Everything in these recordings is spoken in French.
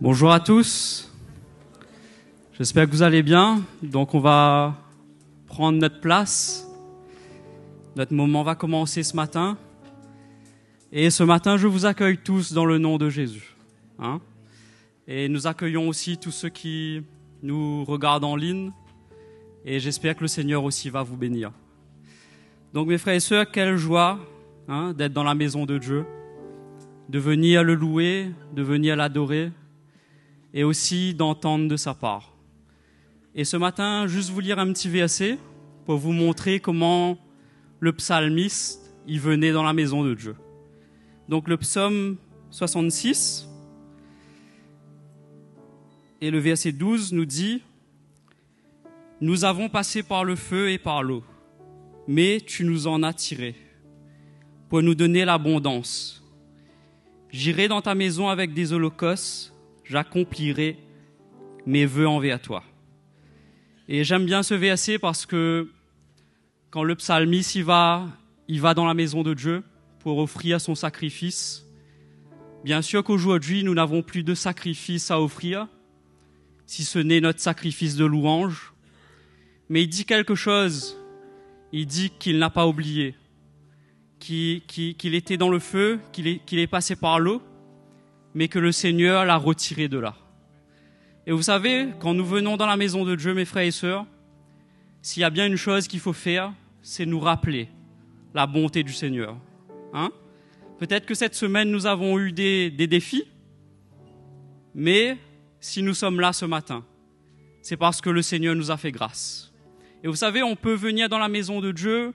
Bonjour à tous, j'espère que vous allez bien. Donc on va prendre notre place, notre moment va commencer ce matin. Et ce matin, je vous accueille tous dans le nom de Jésus. Et nous accueillons aussi tous ceux qui nous regardent en ligne. Et j'espère que le Seigneur aussi va vous bénir. Donc mes frères et sœurs, quelle joie d'être dans la maison de Dieu, de venir le louer, de venir l'adorer, et aussi d'entendre de sa part. Et ce matin, juste vous lire un petit verset pour vous montrer comment le psalmiste, il venait dans la maison de Dieu. Donc le psaume 66 et le verset 12 nous dit « Nous avons passé par le feu et par l'eau, mais tu nous en as tirés pour nous donner l'abondance. J'irai dans ta maison avec des holocaustes, j'accomplirai mes vœux envers toi. » Et j'aime bien ce verset parce que quand le psalmiste il va dans la maison de Dieu pour offrir son sacrifice. Bien sûr qu'aujourd'hui, nous n'avons plus de sacrifice à offrir, si ce n'est notre sacrifice de louange. Mais il dit quelque chose, il dit qu'il n'a pas oublié, qu'il était dans le feu, qu'il est passé par l'eau, mais que le Seigneur l'a retiré de là. Et vous savez, quand nous venons dans la maison de Dieu, mes frères et sœurs, s'il y a bien une chose qu'il faut faire, c'est nous rappeler la bonté du Seigneur. Peut-être que cette semaine, nous avons eu des défis, mais si nous sommes là ce matin, c'est parce que le Seigneur nous a fait grâce. Et vous savez, on peut venir dans la maison de Dieu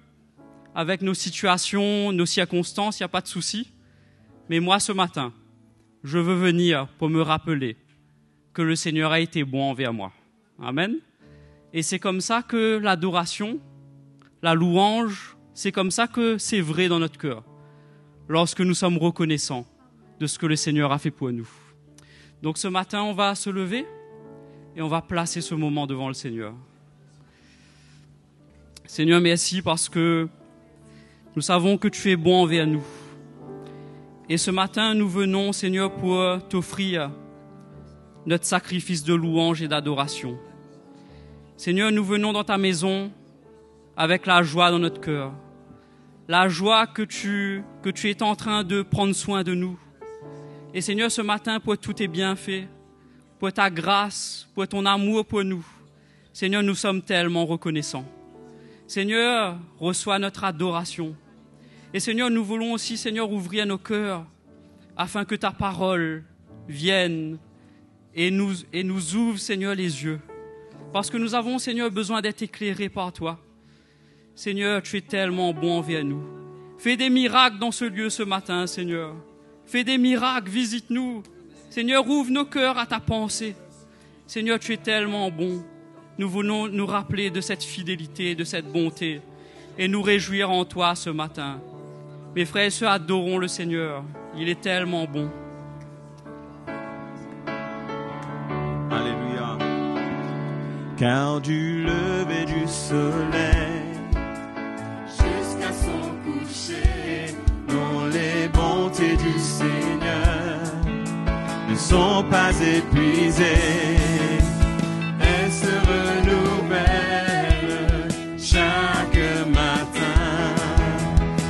avec nos situations, nos circonstances, il n'y a pas de souci. Mais moi, ce matin, je veux venir pour me rappeler que le Seigneur a été bon envers moi. Amen. Et c'est comme ça que l'adoration, la louange, c'est comme ça que c'est vrai dans notre cœur, lorsque nous sommes reconnaissants de ce que le Seigneur a fait pour nous. Donc ce matin, on va se lever et on va placer ce moment devant le Seigneur. Seigneur, merci parce que nous savons que tu es bon envers nous. Et ce matin, nous venons, Seigneur, pour t'offrir notre sacrifice de louange et d'adoration. Seigneur, nous venons dans ta maison avec la joie dans notre cœur. La joie que tu es en train de prendre soin de nous. Et Seigneur, ce matin, pour tous tes bienfaits, pour ta grâce, pour ton amour pour nous, Seigneur, nous sommes tellement reconnaissants. Seigneur, reçois notre adoration. Et Seigneur, nous voulons aussi, Seigneur, ouvrir nos cœurs afin que ta parole vienne et nous ouvre, Seigneur, les yeux. Parce que nous avons, Seigneur, besoin d'être éclairés par toi. Seigneur, tu es tellement bon envers nous. Fais des miracles dans ce lieu ce matin, Seigneur. Fais des miracles, visite-nous. Seigneur, ouvre nos cœurs à ta pensée. Seigneur, tu es tellement bon. Nous voulons nous rappeler de cette fidélité, de cette bonté et nous réjouir en toi ce matin. Mes frères et sœurs, adorons le Seigneur. Il est tellement bon. Alléluia. Car du lever du soleil jusqu'à son coucher, dont les bontés du Seigneur ne sont pas épuisées, elles se renouvellent chaque matin.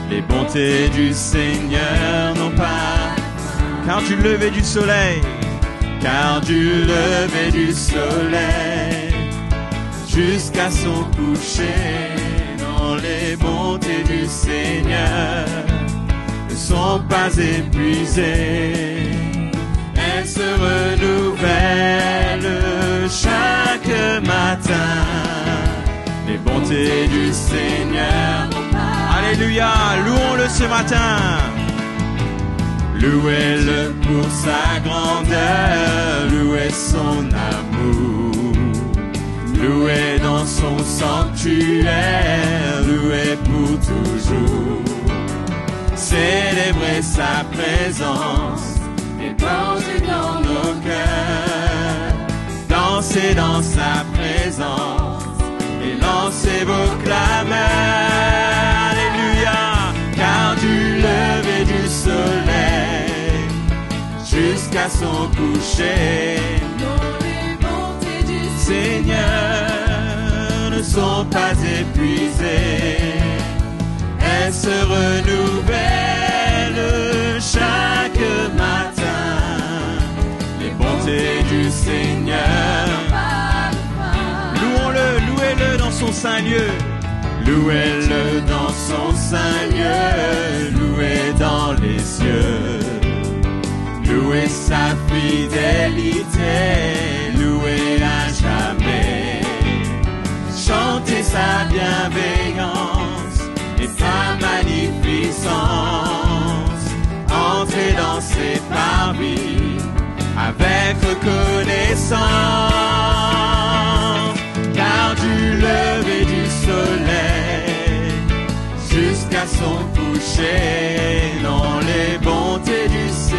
Les bontés du Seigneur n'ont pas, car du lever du soleil, car du lever du soleil jusqu'à son coucher, dans les bontés du Seigneur ne sont pas épuisées. Elles se renouvellent chaque matin. Les bontés du Seigneur. Alléluia, louons-le ce matin. Louez-le pour sa grandeur, louez son amour, louez dans son sanctuaire, louez pour toujours. Célébrez sa présence et dansez dans nos cœurs. Dansez dans sa présence et lancez vos clameurs. Alléluia, car du lever du soleil jusqu'à jusqu'à son coucher. Non, les bontés du Seigneur ne sont pas épuisées. Elles se renouvellent chaque matin. Les bontés du Seigneur. Louons-le, louez-le dans son saint lieu. Louez-le dans son saint lieu. Louez dans les cieux. Louez sa fidélité. Louez à jamais. Chantez sa bienveillance et sa magnificence. Entrez dans ses parvis avec reconnaissance. Car du lever du soleil jusqu'à son coucher, non, les bontés du Seigneur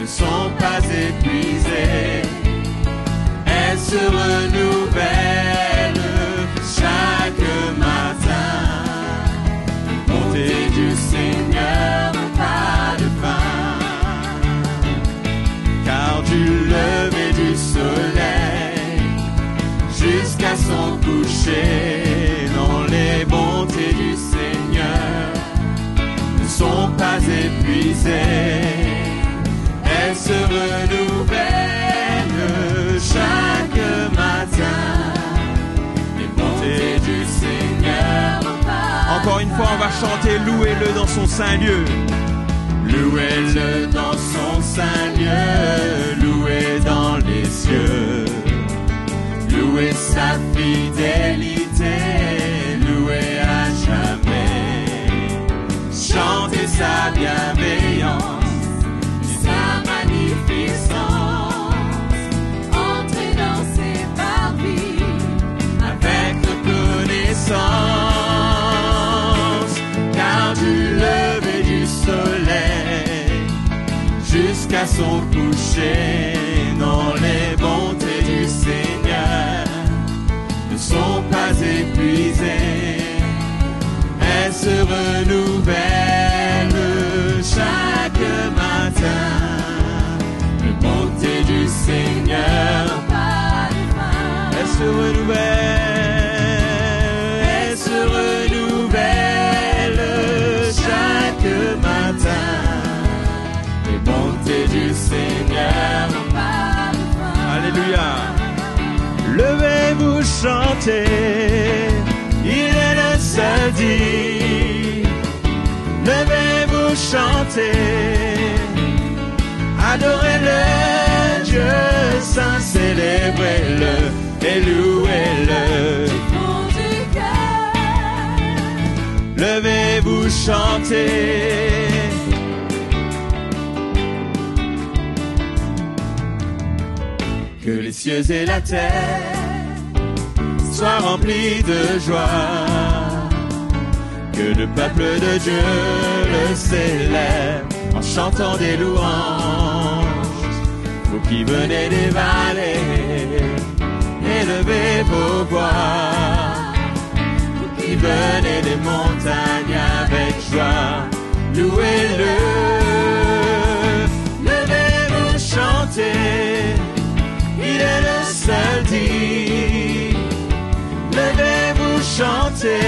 ne sont pas épuisées. Elles se renouvellent chaque matin. Les bontés du Seigneur n'ont pas de fin. Car du lever du soleil jusqu'à son coucher, non, les bontés du Seigneur ne sont pas épuisées. Elles se renouvellent chaque matin. Les bontés du Seigneur. Encore une fois, on va chanter, louez-le dans son saint lieu. Louez-le dans son saint lieu. Louez dans les cieux. Louez sa fidélité. Louez à jamais. Chantez sa bienveillance et sa magnificence. Entrez dans ses parvis avec reconnaissance. Car du lever du soleil jusqu'à son coucher, non, les bontés du Seigneur ne sont pas épuisées. Elles se renouvellent chaque matin. Les bontés du Seigneur, elles se renouvellent, elles se renouvellent chaque matin. Les bontés du Seigneur. Alléluia. Levez-vous, chantez, il est le seul digne. Levez-vous, chantez, adorez-le, Dieu saint, célébrez-le et louez-le. Levez-vous, chantez. Que les cieux et la terre soient remplis de joie. Que le peuple de Dieu le célèbre en chantant des louanges. Vous qui venez des vallées, élevez vos voix. Vous qui venez des montagnes avec joie, louez-le. Levez-vous, chantez, il est le seul digne. Levez-vous, chantez,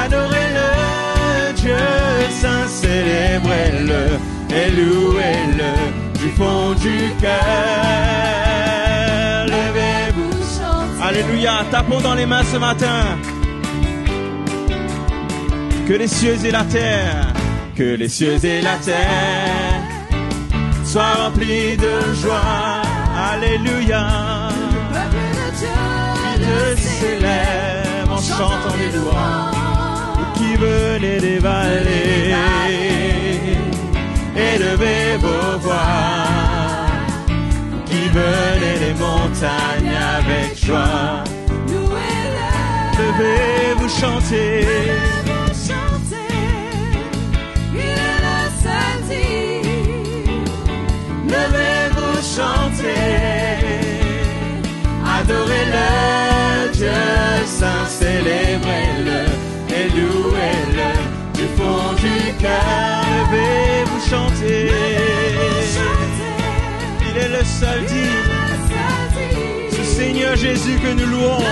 adorez-le, Dieu saint, célébrez-le et louez-le du fond du cœur. Levez-vous, chantez. Alléluia, tapons dans les mains ce matin. Que les cieux et la terre, que les cieux et la terre soient remplis de joie. Alléluia. Qui te célèbre en chantant des louanges. Vous qui venez des vallées, élevez vos voix. Vous qui venez des montagnes avec joie, levez-vous, chantez. Levez-vous, chantez, adorez-le, Dieu saint, célébrez-le et louez-le du fond du cœur. Levez-vous, chanter. Il est le seul digne. Ce Seigneur Jésus que nous louons.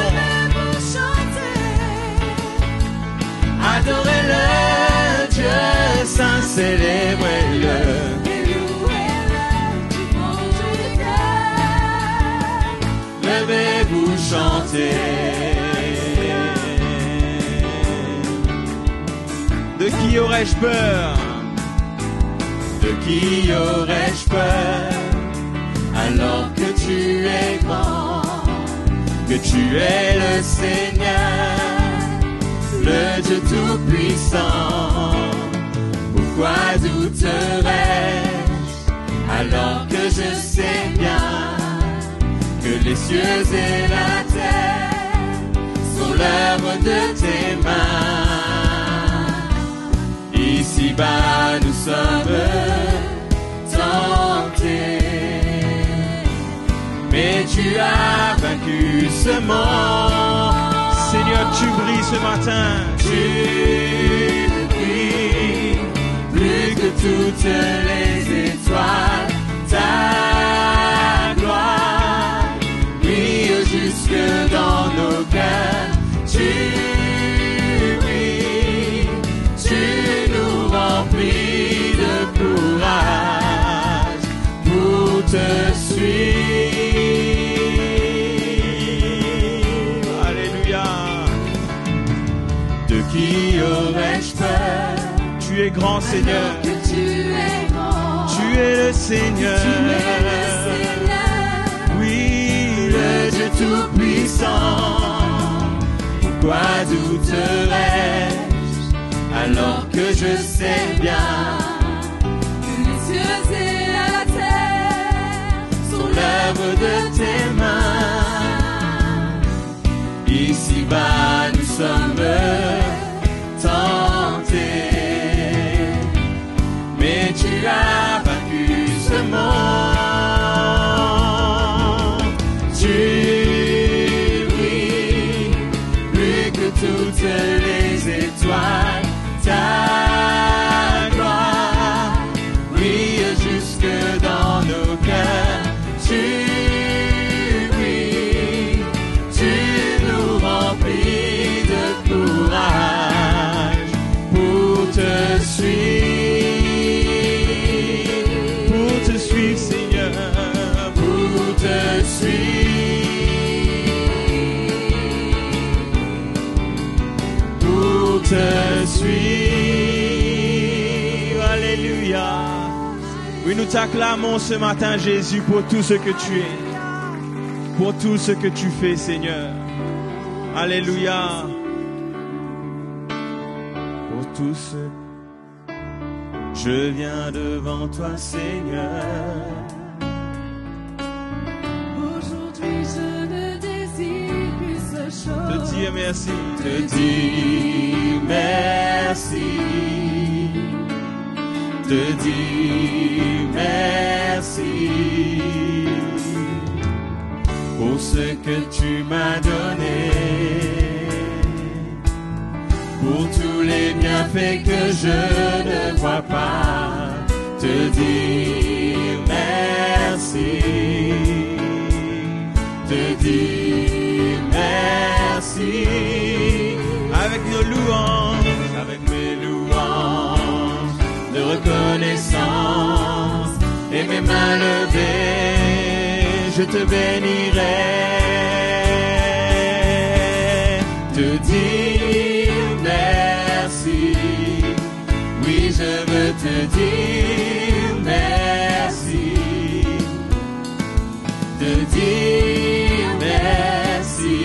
Adorez-le, Dieu saint, célébrez-le. Levez-vous, chantez. De qui aurais-je peur? De qui aurais-je peur? Alors que tu es grand, que tu es le Seigneur, le Dieu tout-puissant. Pourquoi douterais-je alors que je sais bien que les cieux et la terre sont l'œuvre de tes mains? Ici-bas nous sommes tentés, mais tu as vaincu ce monde. Seigneur, tu brilles ce matin. Tu brilles plus que toutes les étoiles. Ta gloire brille jusque dans nos cœurs. Tu brilles, tu nous remplis de courage pour te suivre. Alléluia. De qui aurais-je peur? Tu es grand, Seigneur. Que tu es grand. Tu es le Seigneur. Tu es le Seigneur. Oui, le Dieu tout-puissant. Pourquoi douterais-je alors que je sais bien Que les cieux et la terre sont l'œuvre de tes mains? Ici-bas nous sommes tentés, mais tu as vaincu ce monde. Tu brilles plus que toutes les étoiles. Ta gloire brille jusque dans nos cœurs. Tu brilles, tu nous remplis de courage pour te suivre, Seigneur, pour te suivre, pour te suivre. Alléluia. Oui, nous t'acclamons ce matin, Jésus, pour tout ce que tu es, pour tout ce que tu fais, Seigneur. Alléluia. Pour tout ce je viens devant toi, Seigneur. Aujourd'hui je ne désire plus ce chose. Te dire merci, te dire merci, te dire merci pour ce que tu m'as donné, pour tous les bienfaits que je ne vois pas. Te dire merci, te dire merci avec nos louanges, avec mes louanges de reconnaissance et mes mains levées, je te bénirai. Te dire merci, oui, je veux te dire merci. Te dire merci,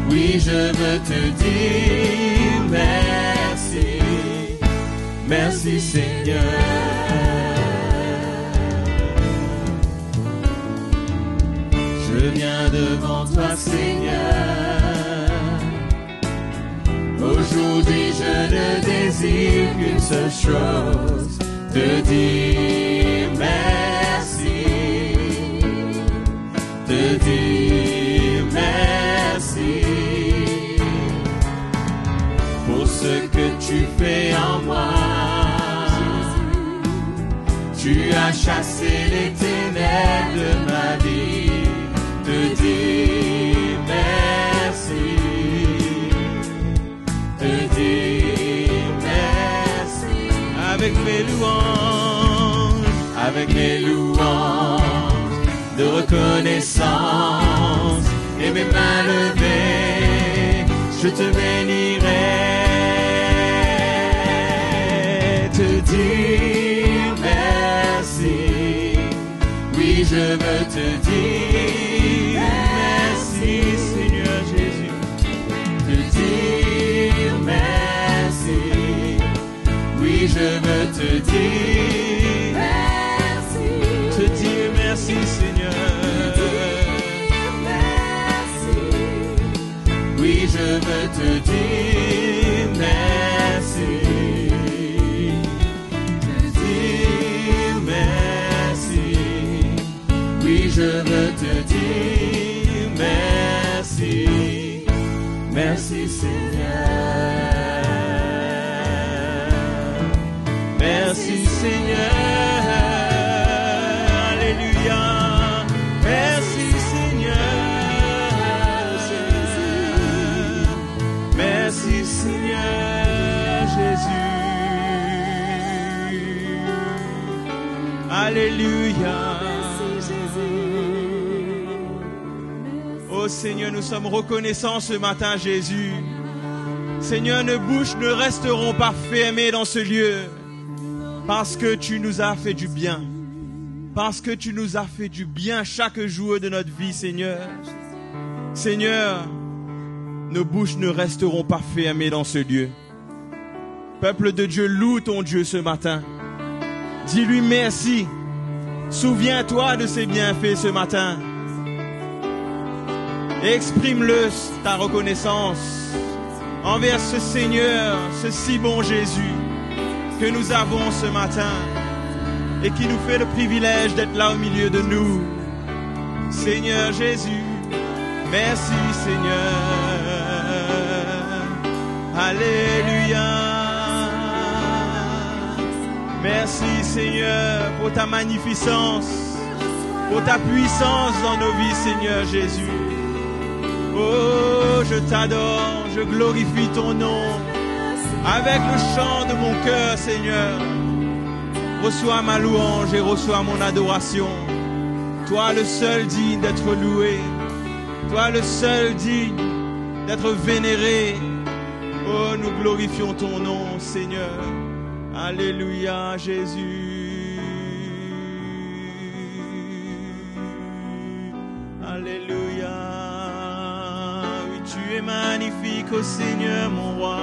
oui, je veux te dire merci. Merci, Seigneur. Je viens devant toi, Seigneur. Aujourd'hui je ne désire qu'une seule chose, te dire merci, te dire merci pour ce que tu fais en moi. Tu as chassé les ténèbres de ma vie. Te dis merci. Te dis merci. Avec mes louanges de reconnaissance et mes mains levées, je te bénirai. Te dire merci, oui je veux te dire merci Seigneur Jésus. Te dire merci, oui je veux te dire merci. Te dire merci Seigneur. Oui, je veux te dire merci. Te dire merci. Oui, je veux te dire merci. Merci Seigneur. Merci Seigneur. Alléluia. Merci Seigneur. Merci Seigneur Jésus. Alléluia. Oh Seigneur, nous sommes reconnaissants ce matin Jésus. Seigneur, nos bouches ne resteront pas fermées dans ce lieu parce que tu nous as fait du bien. Parce que tu nous as fait du bien chaque jour de notre vie Seigneur. Seigneur, nos bouches ne resteront pas fermées dans ce lieu. Peuple de Dieu, loue ton Dieu ce matin. Dis-lui merci. Souviens-toi de ses bienfaits ce matin. Exprime-le ta reconnaissance envers ce Seigneur, ce si bon Jésus que nous avons ce matin et qui nous fait le privilège d'être là au milieu de nous. Seigneur Jésus, merci Seigneur. Alléluia. Merci Seigneur pour ta magnificence, pour ta puissance dans nos vies Seigneur Jésus. Oh, je t'adore, je glorifie ton nom avec le chant de mon cœur Seigneur. Reçois ma louange et reçois mon adoration. Toi le seul digne d'être loué, toi le seul digne d'être vénéré. Oh, nous glorifions ton nom, Seigneur. Alléluia, Jésus. Alléluia. Oui, tu es magnifique, ô Seigneur, mon roi.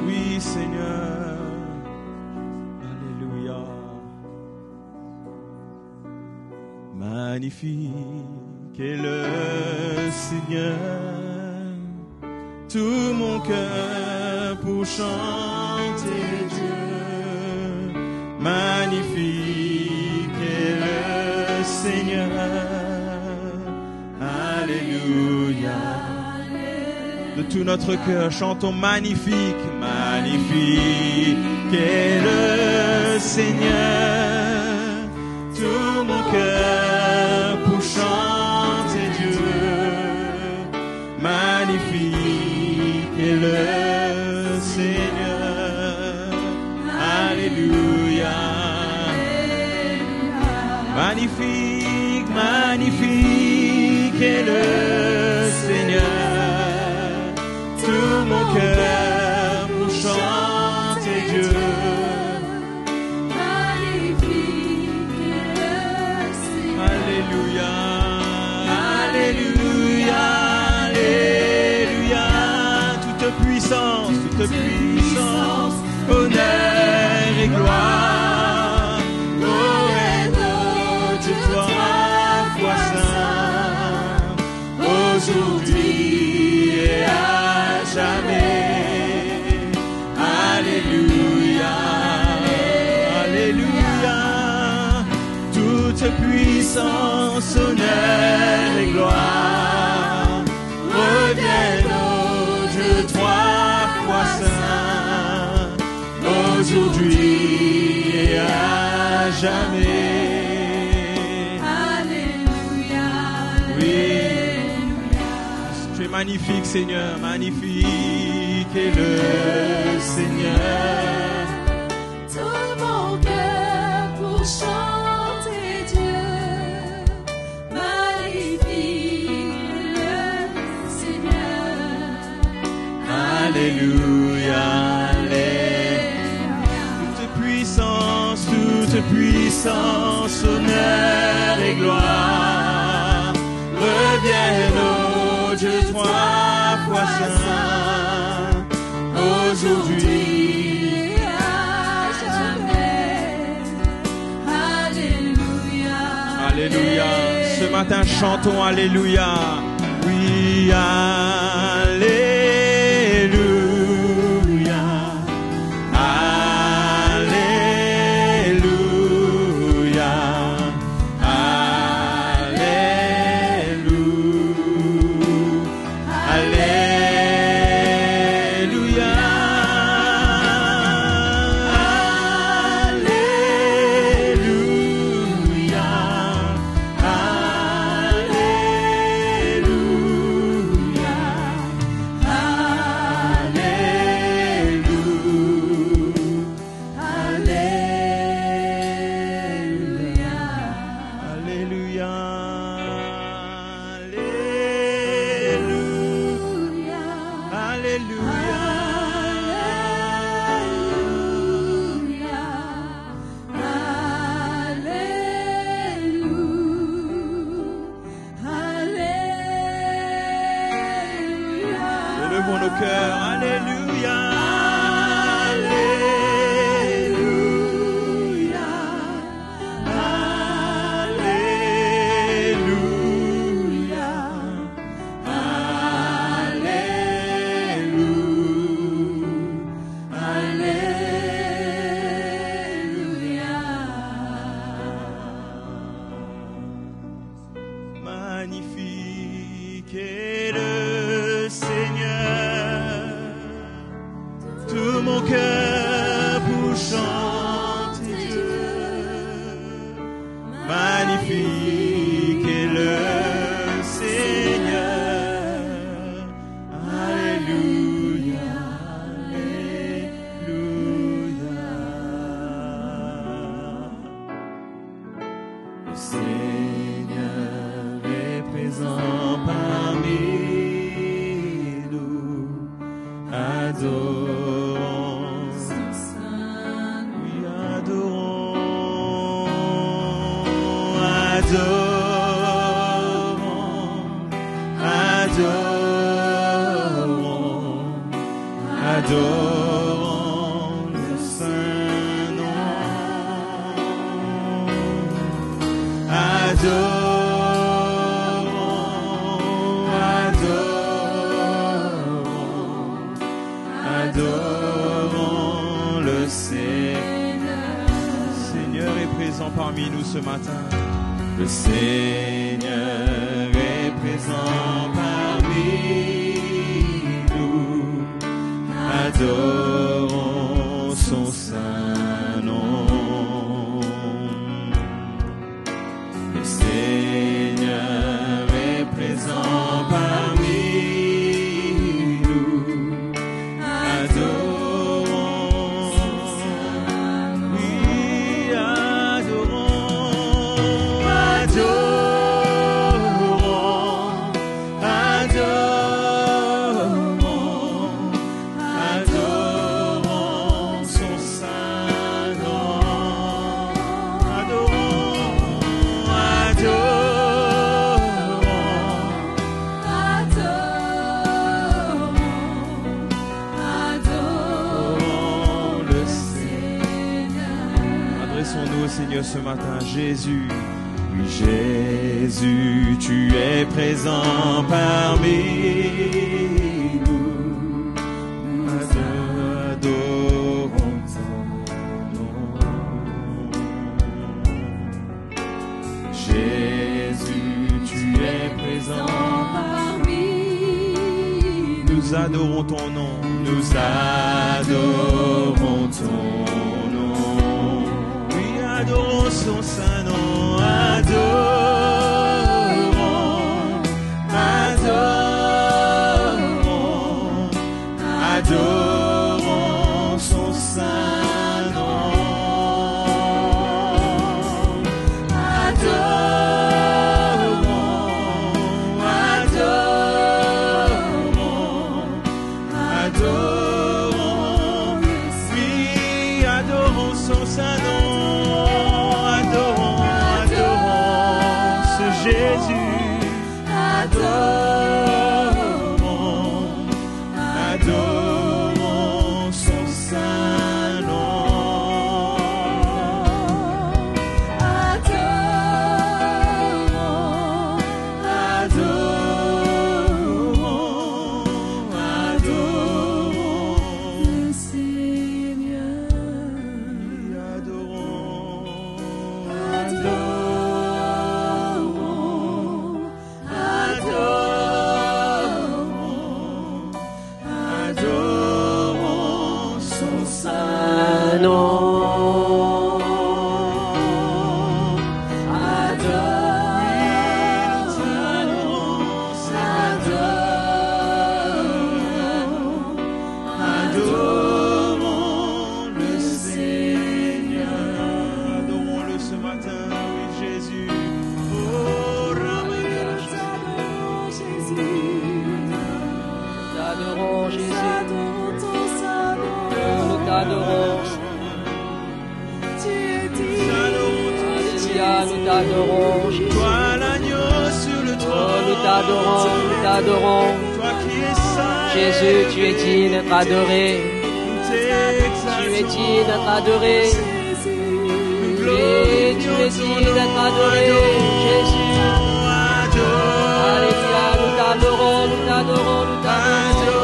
Oui, Seigneur. Alléluia. Magnifique est le Seigneur. Tout mon cœur pour chanter Dieu. Magnifique est le Seigneur. Alléluia. De tout notre cœur, chantons magnifique. Magnifique est le Seigneur. Tout mon cœur pour chanter Dieu. Magnifique est le Seigneur. Alléluia. Magnifique, magnifique est le Seigneur. Tout mon cœur pour chanter Dieu. Magnifique est le Seigneur. Alléluia. Alléluia. Alléluia. Toute puissance, honneur et gloire. Oh, Dieu, toi, foi saint, aujourd'hui et à jamais. Alléluia. Alléluia. Toute puissance, honneur et gloire reviennent au Dieu trois fois saint, aujourd'hui aujourd'hui et à jamais. Alléluia. Oui. Tu es magnifique, Seigneur, magnifique est le Seigneur. Tout mon cœur pour chanter Dieu, magnifique le Seigneur. Alléluia, Alléluia. Toute puissance, honneur et gloire reviennent au Dieu trois fois saint, aujourd'hui et à jamais. Alléluia. Alléluia. Ce matin, chantons Alléluia. Oui, Alléluia. Alléluia. Alléluia. Alléluia. Élevons nos cœurs. Alléluia. Alléluia. Alléluia. Alléluia. Alléluia. Magnifique est le Seigneur, tout mon cœur pour chanter Dieu. Magnifique est le Seigneur. Alléluia, Alléluia. Le Seigneur est présent parmi nous. Adorons son Saint. Oui, adorons, adorons le Saint nom. Adorons le Seigneur. Le Seigneur est présent parmi nous ce matin. Le Seigneur est présent parmi nous. Adorons son saint nom. Le Seigneur est présent parmi nous. Adorons, oui, adorons, adorons son saint nom. Adorons le Seigneur. Adressons-nous au Seigneur ce matin. Jésus, oui Jésus, tu es présent parmi nous. Adorons ton nom. Jésus, tu es présent parmi nous. Nous adorons ton nom. Nous adorons ton son saint nom, adorons, adorons, adorons son saint nom, adorons, adorons, oui, adorons son saint nom. Jésus, adorons, adorons son saint nom. Adorons, adorons, adorons le Seigneur. Adorons, adorons. Toi l'agneau sur le trône, nous t'adorons, toi qui es saint, Jésus, tu es digne d'être adoré, tu es digne d'être adoré, et tu es digne d'être adoré, Jésus, alléluia, nous t'adorons, nous t'adorons, nous t'adorons, Jésus.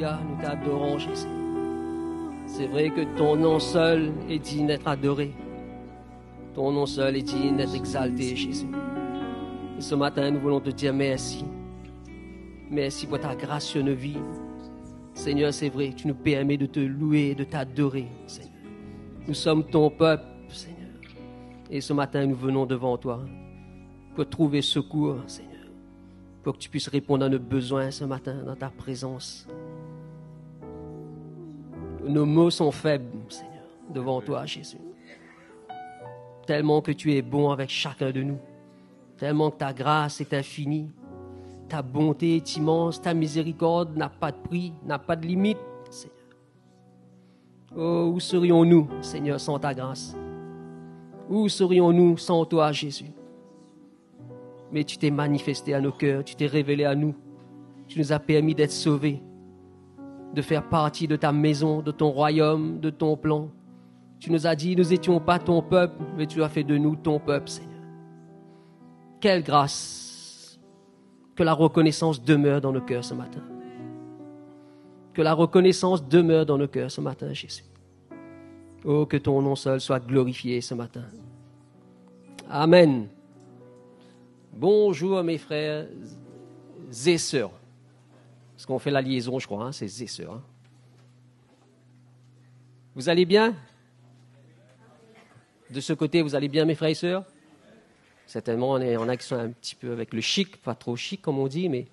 Nous t'adorons, Jésus. C'est vrai que ton nom seul est digne d'être adoré. Ton nom seul est digne d'être exalté, Jésus. Et ce matin, nous voulons te dire merci. Merci pour ta grâce sur nos vies. Seigneur, c'est vrai, tu nous permets de te louer, de t'adorer, Seigneur. Nous sommes ton peuple, Seigneur. Et ce matin, nous venons devant toi pour trouver secours, Seigneur. Pour que tu puisses répondre à nos besoins ce matin dans ta présence. Nos mots sont faibles, Seigneur, devant toi, Jésus. Tellement que tu es bon avec chacun de nous. Tellement que ta grâce est infinie. Ta bonté est immense. Ta miséricorde n'a pas de prix, n'a pas de limite, Seigneur. Oh, où serions-nous, Seigneur, sans ta grâce? Où serions-nous sans toi, Jésus? Mais tu t'es manifesté à nos cœurs, tu t'es révélé à nous. Tu nous as permis d'être sauvés, de faire partie de ta maison, de ton royaume, de ton plan. Tu nous as dit, nous n'étions pas ton peuple, mais tu as fait de nous ton peuple, Seigneur. Quelle grâce! Que la reconnaissance demeure dans nos cœurs ce matin. Que la reconnaissance demeure dans nos cœurs ce matin, Jésus. Oh, que ton nom seul soit glorifié ce matin. Amen. Bonjour mes frères et sœurs. Parce qu'on fait la liaison, je crois, hein, c'est et sœurs. Hein. Vous allez bien? De ce côté, vous allez bien, mes frères et sœurs? Certainement, on a qui sont un petit peu avec le chic, pas trop chic, comme on dit, mais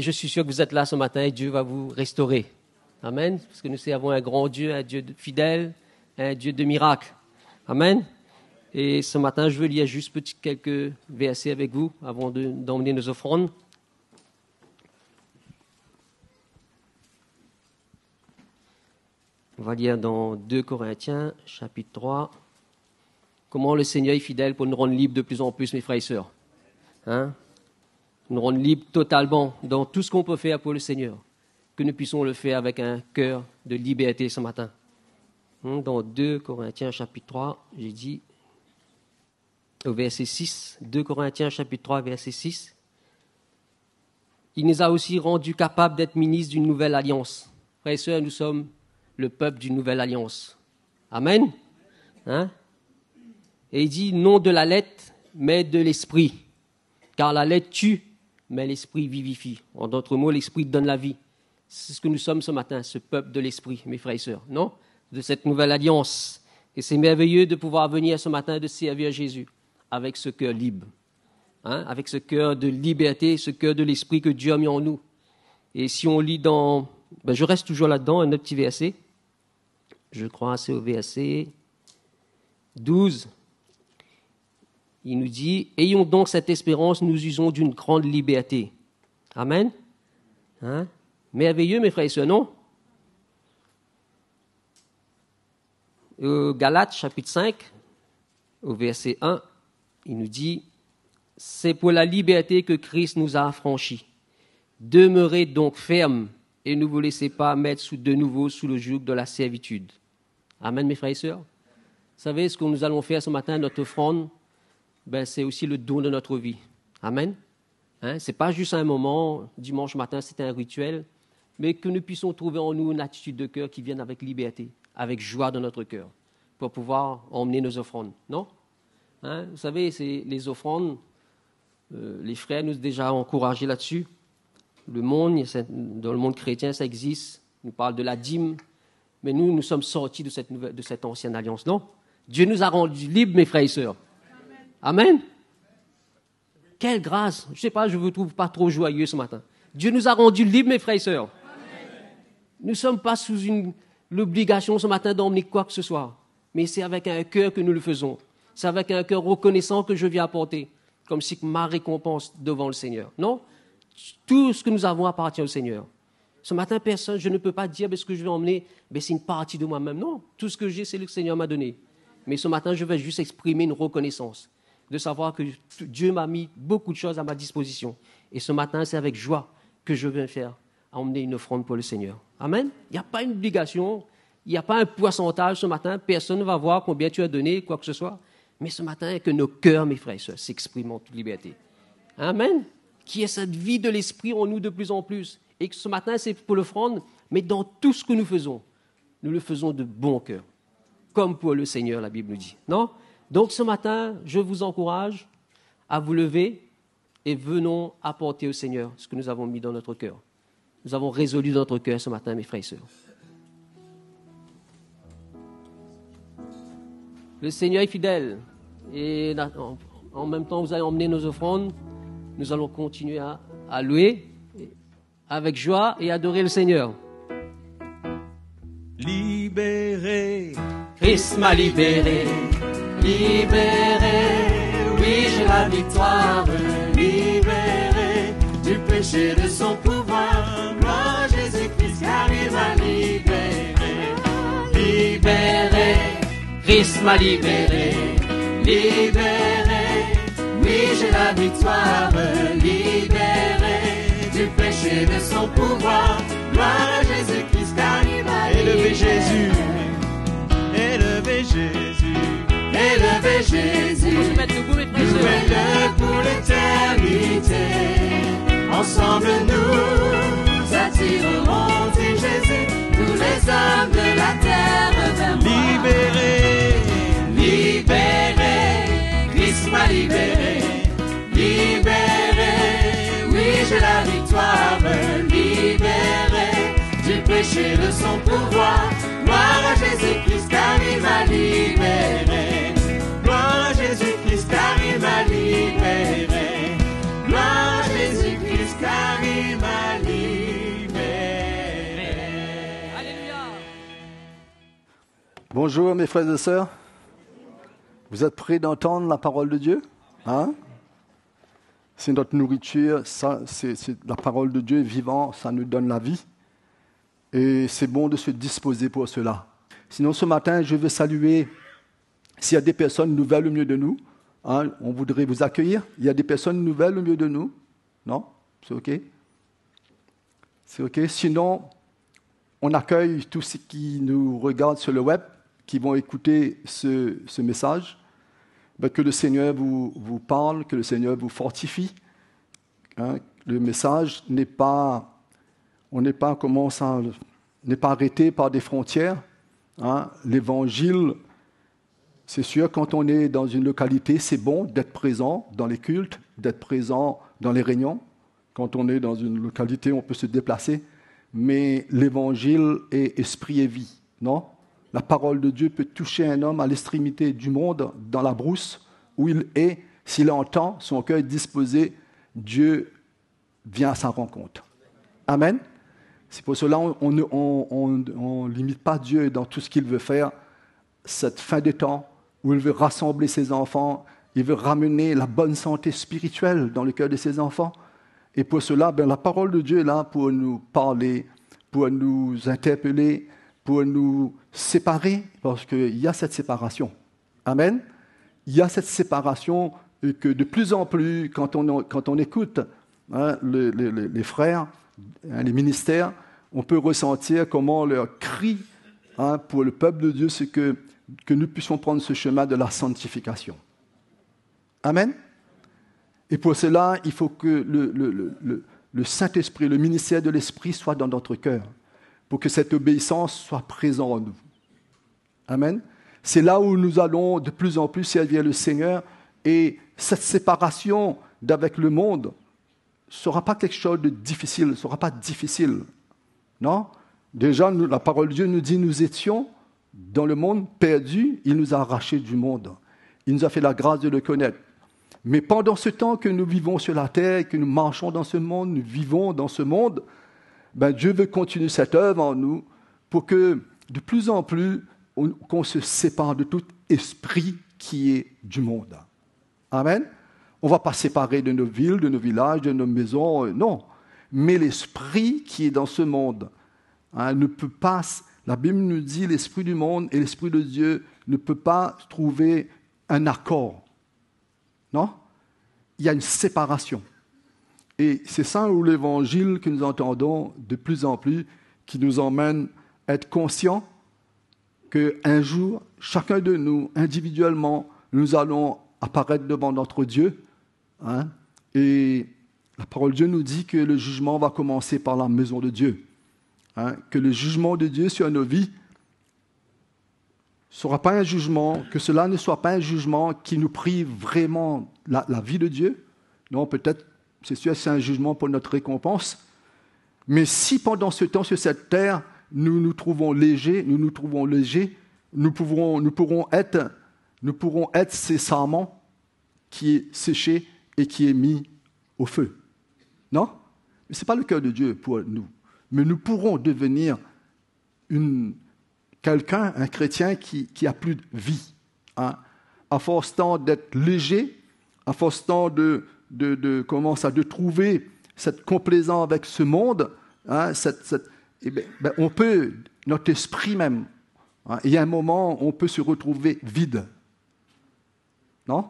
je suis sûr que vous êtes là ce matin et Dieu va vous restaurer. Amen. Parce que nous servons un grand Dieu, un Dieu fidèle, un Dieu de miracles. Amen. Et ce matin, je veux lire juste quelques versets avec vous avant d'emmener nos offrandes. On va lire dans 2 Corinthiens, chapitre 3. Comment le Seigneur est fidèle pour nous rendre libres de plus en plus, mes frères et sœurs. Hein? Nous rendre libres totalement dans tout ce qu'on peut faire pour le Seigneur. Que nous puissions le faire avec un cœur de liberté ce matin. Dans 2 Corinthiens, chapitre 3, j'ai dit... au verset 6, 2 Corinthiens chapitre 3, verset 6. Il nous a aussi rendus capables d'être ministres d'une nouvelle alliance. Frères et sœurs, nous sommes le peuple d'une nouvelle alliance. Amen. Hein? Et il dit non de la lettre, mais de l'esprit. Car la lettre tue, mais l'esprit vivifie. En d'autres mots, l'esprit donne la vie. C'est ce que nous sommes ce matin, ce peuple de l'esprit, mes frères et sœurs, non? De cette nouvelle alliance. Et c'est merveilleux de pouvoir venir ce matin et de servir Jésus avec ce cœur libre. Hein? Avec ce cœur de liberté, ce cœur de l'esprit que Dieu a mis en nous. Et si on lit dans... je reste toujours là-dedans, un autre petit verset. Je crois c'est au verset 12. Il nous dit, ayons donc cette espérance, nous usons d'une grande liberté. Amen. Hein? Merveilleux, mes frères et sœurs, non? Au Galates, chapitre 5, au verset 1, il nous dit, c'est pour la liberté que Christ nous a affranchis. Demeurez donc fermes et ne vous laissez pas mettre de nouveau sous le joug de la servitude. Amen, mes frères et sœurs. Vous savez, ce que nous allons faire ce matin, notre offrande, c'est aussi le don de notre vie. Amen. Hein? Ce n'est pas juste un moment, dimanche matin, c'est un rituel, mais que nous puissions trouver en nous une attitude de cœur qui vienne avec liberté, avec joie dans notre cœur, pour pouvoir emmener nos offrandes. Non? Hein? Vous savez, c'est les offrandes, les frères nous ont déjà encouragés là-dessus. Le monde, dans le monde chrétien, ça existe. On parle de la dîme, mais nous sommes sortis de cette ancienne alliance. Non? Dieu nous a rendus libres, mes frères et sœurs. Amen. Quelle grâce. Je ne sais pas, je ne vous trouve pas trop joyeux ce matin. Dieu nous a rendus libres, mes frères et sœurs. Nous ne sommes pas sous l'obligation ce matin d'emmener quoi que ce soit. Mais c'est avec un cœur que nous le faisons. C'est avec un cœur reconnaissant que je viens apporter. Comme si ma récompense devant le Seigneur. Non? Tout ce que nous avons appartient au Seigneur. Ce matin, personne, je ne peux pas dire ce que je vais emmener, c'est une partie de moi-même. Non, tout ce que j'ai, c'est le Seigneur m'a donné. Mais ce matin, je vais juste exprimer une reconnaissance de savoir que Dieu m'a mis beaucoup de choses à ma disposition. Et ce matin, c'est avec joie que je viens faire, emmener une offrande pour le Seigneur. Amen. Il n'y a pas une obligation, il n'y a pas un pourcentage ce matin. Personne ne va voir combien tu as donné, quoi que ce soit. Mais ce matin, que nos cœurs, mes frères et sœurs, s'expriment en toute liberté. Amen. Qu'il y ait cette vie de l'esprit en nous de plus en plus. Et que ce matin, c'est pour l'offrande, mais dans tout ce que nous le faisons de bon cœur. Comme pour le Seigneur, la Bible nous dit. Non? Donc ce matin, je vous encourage à vous lever et venons apporter au Seigneur ce que nous avons mis dans notre cœur. Nous avons résolu dans notre cœur ce matin, mes frères et sœurs. Le Seigneur est fidèle. Et en même temps, vous allez emmener nos offrandes. Nous allons continuer à louer avec joie et adorer le Seigneur. Libéré, Christ m'a libéré, libéré, oui j'ai la victoire, libéré du péché de son pouvoir. Gloire à Jésus-Christ car il m'a libéré. libéré, Christ m'a libéré, libéré, oui j'ai la victoire, libéré du péché de son pouvoir. Gloire à Jésus-Christ car il m'a libéré. Élevez Jésus, élevez Jésus, élevez Jésus. Louez-le pour l'éternité. Ensemble nous attirerons vers Jésus tous les hommes de la terre vers moi. Libéré, libéré, Christ m'a libéré, libéré, oui j'ai la victoire, libéré du péché de son pouvoir. Gloire à Jésus-Christ car il m'a libéré. Gloire à Jésus-Christ car il m'a libéré. Gloire à Jésus-Christ car il m'a libéré. Alléluia. Bonjour mes frères et sœurs. Vous êtes prêts d'entendre la parole de Dieu? Hein? C'est notre nourriture, ça, c'est la parole de Dieu est vivant, ça nous donne la vie. Et c'est bon de se disposer pour cela. Sinon, ce matin, je veux saluer, s'il y a des personnes nouvelles au milieu de nous, hein, on voudrait vous accueillir. Il y a des personnes nouvelles au milieu de nous? Non? C'est OK? C'est OK? Sinon, on accueille tous ceux qui nous regardent sur le web, qui vont écouter ce message. que le Seigneur vous parle, que le Seigneur vous fortifie. Hein, le message n'est pas arrêté par des frontières. Hein. L'évangile, c'est sûr, quand on est dans une localité, c'est bon d'être présent dans les cultes, d'être présent dans les réunions. Quand on est dans une localité, on peut se déplacer. Mais l'évangile est esprit et vie, non? La parole de Dieu peut toucher un homme à l'extrémité du monde, dans la brousse où il est. S'il entend, son cœur est disposé, Dieu vient à sa rencontre. Amen. C'est pour cela qu'on ne limite pas Dieu dans tout ce qu'il veut faire. Cette fin des temps où il veut rassembler ses enfants, il veut ramener la bonne santé spirituelle dans le cœur de ses enfants. Et pour cela, la parole de Dieu est là pour nous parler, pour nous interpeller, pour nous séparer, parce qu'il y a cette séparation. Amen. Il y a cette séparation et que de plus en plus, quand on écoute les frères, les ministères, on peut ressentir comment leur cri pour le peuple de Dieu, c'est que nous puissions prendre ce chemin de la sanctification. Amen. Et pour cela, il faut que le Saint-Esprit, le ministère de l'Esprit soit dans notre cœur, pour que cette obéissance soit présente en nous. Amen. C'est là où nous allons de plus en plus servir le Seigneur, et cette séparation d'avec le monde ne sera pas quelque chose de difficile, ne sera pas difficile. Non? Déjà, la parole de Dieu nous dit, nous étions dans le monde perdus, il nous a arrachés du monde. Il nous a fait la grâce de le connaître. Mais pendant ce temps que nous vivons sur la terre, que nous marchons dans ce monde, nous vivons dans ce monde, Dieu veut continuer cette œuvre en nous pour que de plus en plus, qu'on se sépare de tout esprit qui est du monde. Amen. On ne va pas séparer de nos villes, de nos villages, de nos maisons, non. Mais l'esprit qui est dans ce monde ne peut pas, la Bible nous dit, l'esprit du monde et l'esprit de Dieu ne peut pas trouver un accord. Non? Il y a une séparation. Et c'est ça où l'évangile que nous entendons de plus en plus, qui nous emmène à être conscients qu'un jour, chacun de nous, individuellement, nous allons apparaître devant notre Dieu. Hein? Et la parole de Dieu nous dit que le jugement va commencer par la maison de Dieu. Hein? Que le jugement de Dieu sur nos vies sera pas un jugement, que cela ne soit pas un jugement qui nous prive vraiment la vie de Dieu. Non, peut-être, c'est sûr, c'est un jugement pour notre récompense. Mais si pendant ce temps, sur cette terre, nous nous trouvons légers, nous pourrons être ces sarments qui est séché et qui est mis au feu. Non? Mais ce n'est pas le cœur de Dieu pour nous. Mais nous pourrons devenir quelqu'un, un chrétien qui a plus de vie. Hein? À force temps d'être léger, à force temps de trouver cette complaisance avec ce monde, hein, on peut, notre esprit même, hein, il y a un moment où on peut se retrouver vide. Non?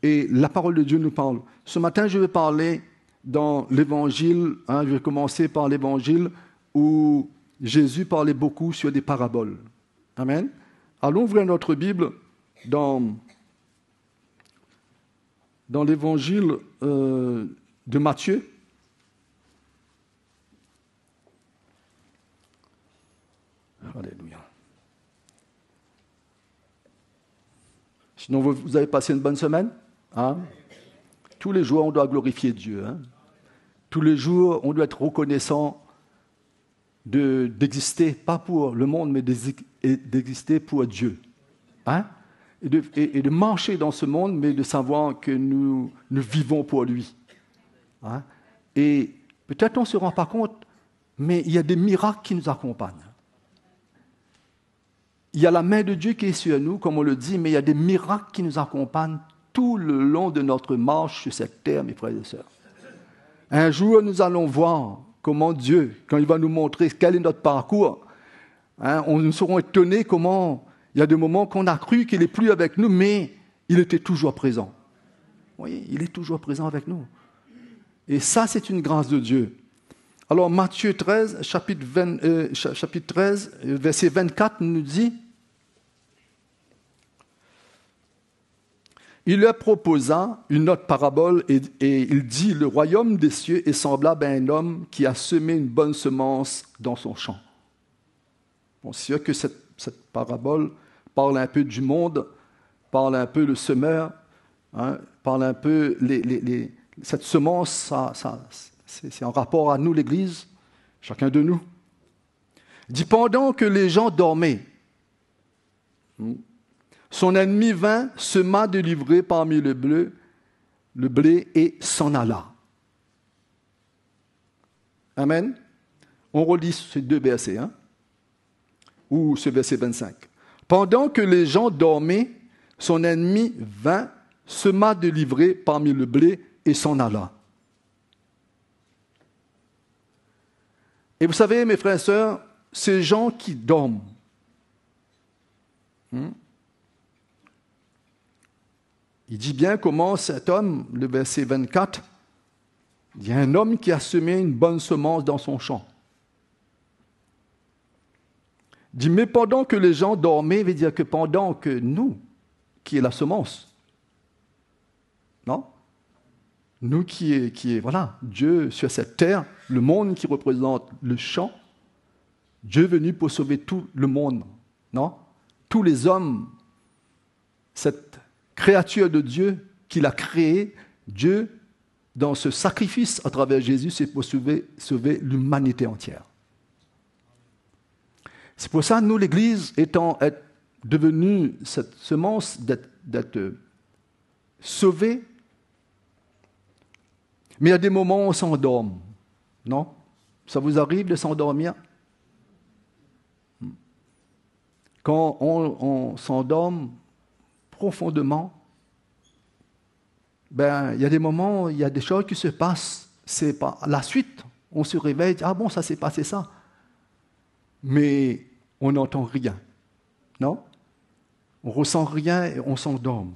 Et la parole de Dieu nous parle. Ce matin, je vais parler dans l'Évangile, je vais commencer par l'Évangile où Jésus parlait beaucoup sur des paraboles. Amen. Allons ouvrir notre Bible dans l'Évangile de Matthieu. Alléluia. Sinon, vous avez passé une bonne semaine? Hein? Tous les jours, on doit glorifier Dieu. Hein? Tous les jours, on doit être reconnaissant d'exister, pas pour le monde, mais d'exister pour Dieu. Hein? Et de marcher dans ce monde, mais de savoir que nous vivons pour lui. Hein? Et peut-être on ne se rend pas compte, mais il y a des miracles qui nous accompagnent. Il y a la main de Dieu qui est sur nous, comme on le dit, mais il y a des miracles qui nous accompagnent tout le long de notre marche sur cette terre, mes frères et sœurs. Un jour, nous allons voir comment Dieu, quand il va nous montrer quel est notre parcours, nous serons étonnés comment il y a des moments qu'on a cru qu'il n'est plus avec nous, mais il était toujours présent. Vous voyez, il est toujours présent avec nous. Et ça, c'est une grâce de Dieu. Alors, Matthieu 13, chapitre 13, verset 24, nous dit il leur proposa une autre parabole et il dit, le royaume des cieux est semblable à un homme qui a semé une bonne semence dans son champ. Bon, c'est sûr que cette parabole parle un peu du monde, parle un peu le semeur, parle un peu cette semence, c'est en rapport à nous, l'Église, chacun de nous. Il dit, pendant que les gens dormaient, son ennemi vint, sema de l'ivraie parmi le blé et s'en alla. Amen. On relit ces deux versets, ou ce verset 25. Pendant que les gens dormaient, son ennemi vint, sema de l'ivraie parmi le blé et s'en alla. Et vous savez, mes frères et sœurs, ces gens qui dorment, il dit bien comment cet homme, le verset 24, il y a un homme qui a semé une bonne semence dans son champ. Il dit, mais pendant que les gens dormaient, veut dire que pendant que nous, qui est la semence, non? Nous qui est, voilà, Dieu sur cette terre, le monde qui représente le champ, Dieu est venu pour sauver tout le monde, non? Tous les hommes, cette créature de Dieu qu'il a créée, Dieu, dans ce sacrifice à travers Jésus, c'est pour sauver l'humanité entière. C'est pour ça, nous, l'Église, est devenue cette semence d'être sauvée, mais il y a des moments où on s'endorme, non? Ça vous arrive de s'endormir? Quand on s'endorme profondément, il y a des moments, il y a des choses qui se passent. C'est pas la suite. On se réveille, ah bon, ça s'est passé ça. Mais on n'entend rien. Non? On ressent rien et on s'endorme.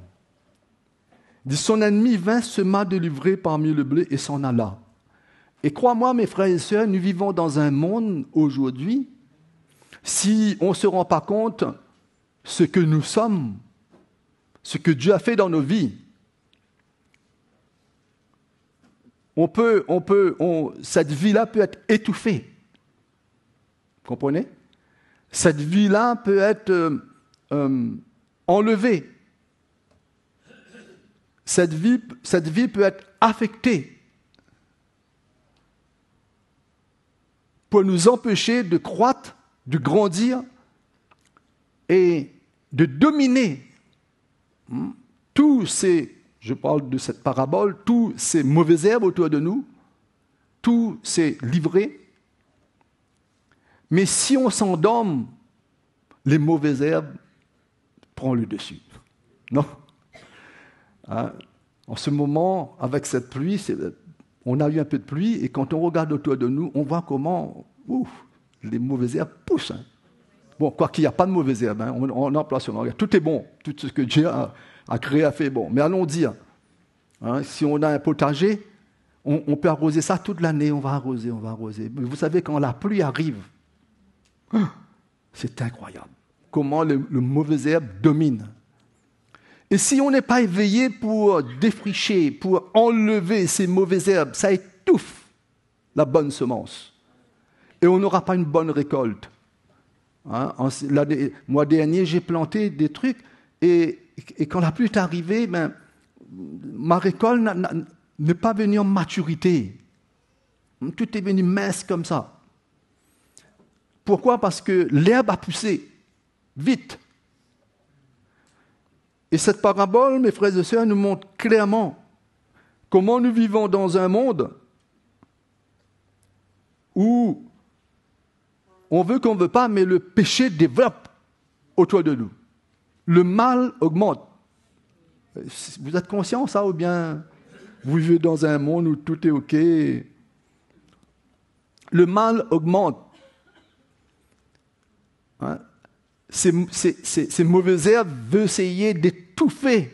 Il dit, son ennemi vint, sema de l'ivraie parmi le blé et s'en alla. Et crois-moi, mes frères et sœurs, nous vivons dans un monde aujourd'hui, si on ne se rend pas compte ce que nous sommes, ce que Dieu a fait dans nos vies, cette vie-là peut être étouffée. Vous comprenez? Cette vie-là peut être enlevée. Cette vie peut être affectée pour nous empêcher de croître, de grandir et de dominer tous ces, je parle de cette parabole, tous ces mauvaises herbes autour de nous, tous ces livrées. Mais si on s'endorme, les mauvaises herbes prennent le dessus. Non? En ce moment, avec cette pluie, on a eu un peu de pluie, et quand on regarde autour de nous, on voit comment les mauvaises herbes poussent. Bon, quoi qu'il n'y a pas de mauvaises herbes, on emploie ce langage. Tout est bon, tout ce que Dieu a créé, a fait bon. Mais allons dire, si on a un potager, on peut arroser ça toute l'année, on va arroser. Mais vous savez, quand la pluie arrive, c'est incroyable. Comment le mauvais herbe domine. Et si on n'est pas éveillé pour défricher, pour enlever ces mauvaises herbes, ça étouffe la bonne semence. Et on n'aura pas une bonne récolte. Le mois dernier, j'ai planté des trucs, et quand la pluie est arrivée, ma récolte n'est pas venue en maturité. Tout est venu mince comme ça. Pourquoi? Parce que l'herbe a poussé vite. Et cette parabole, mes frères et sœurs, nous montre clairement comment nous vivons dans un monde où on veut qu'on ne veut pas, mais le péché développe autour de nous. Le mal augmente. Vous êtes conscient de ça, ou bien vous vivez dans un monde où tout est OK? Le mal augmente. Ces mauvaises herbes veulent essayer d'étouffer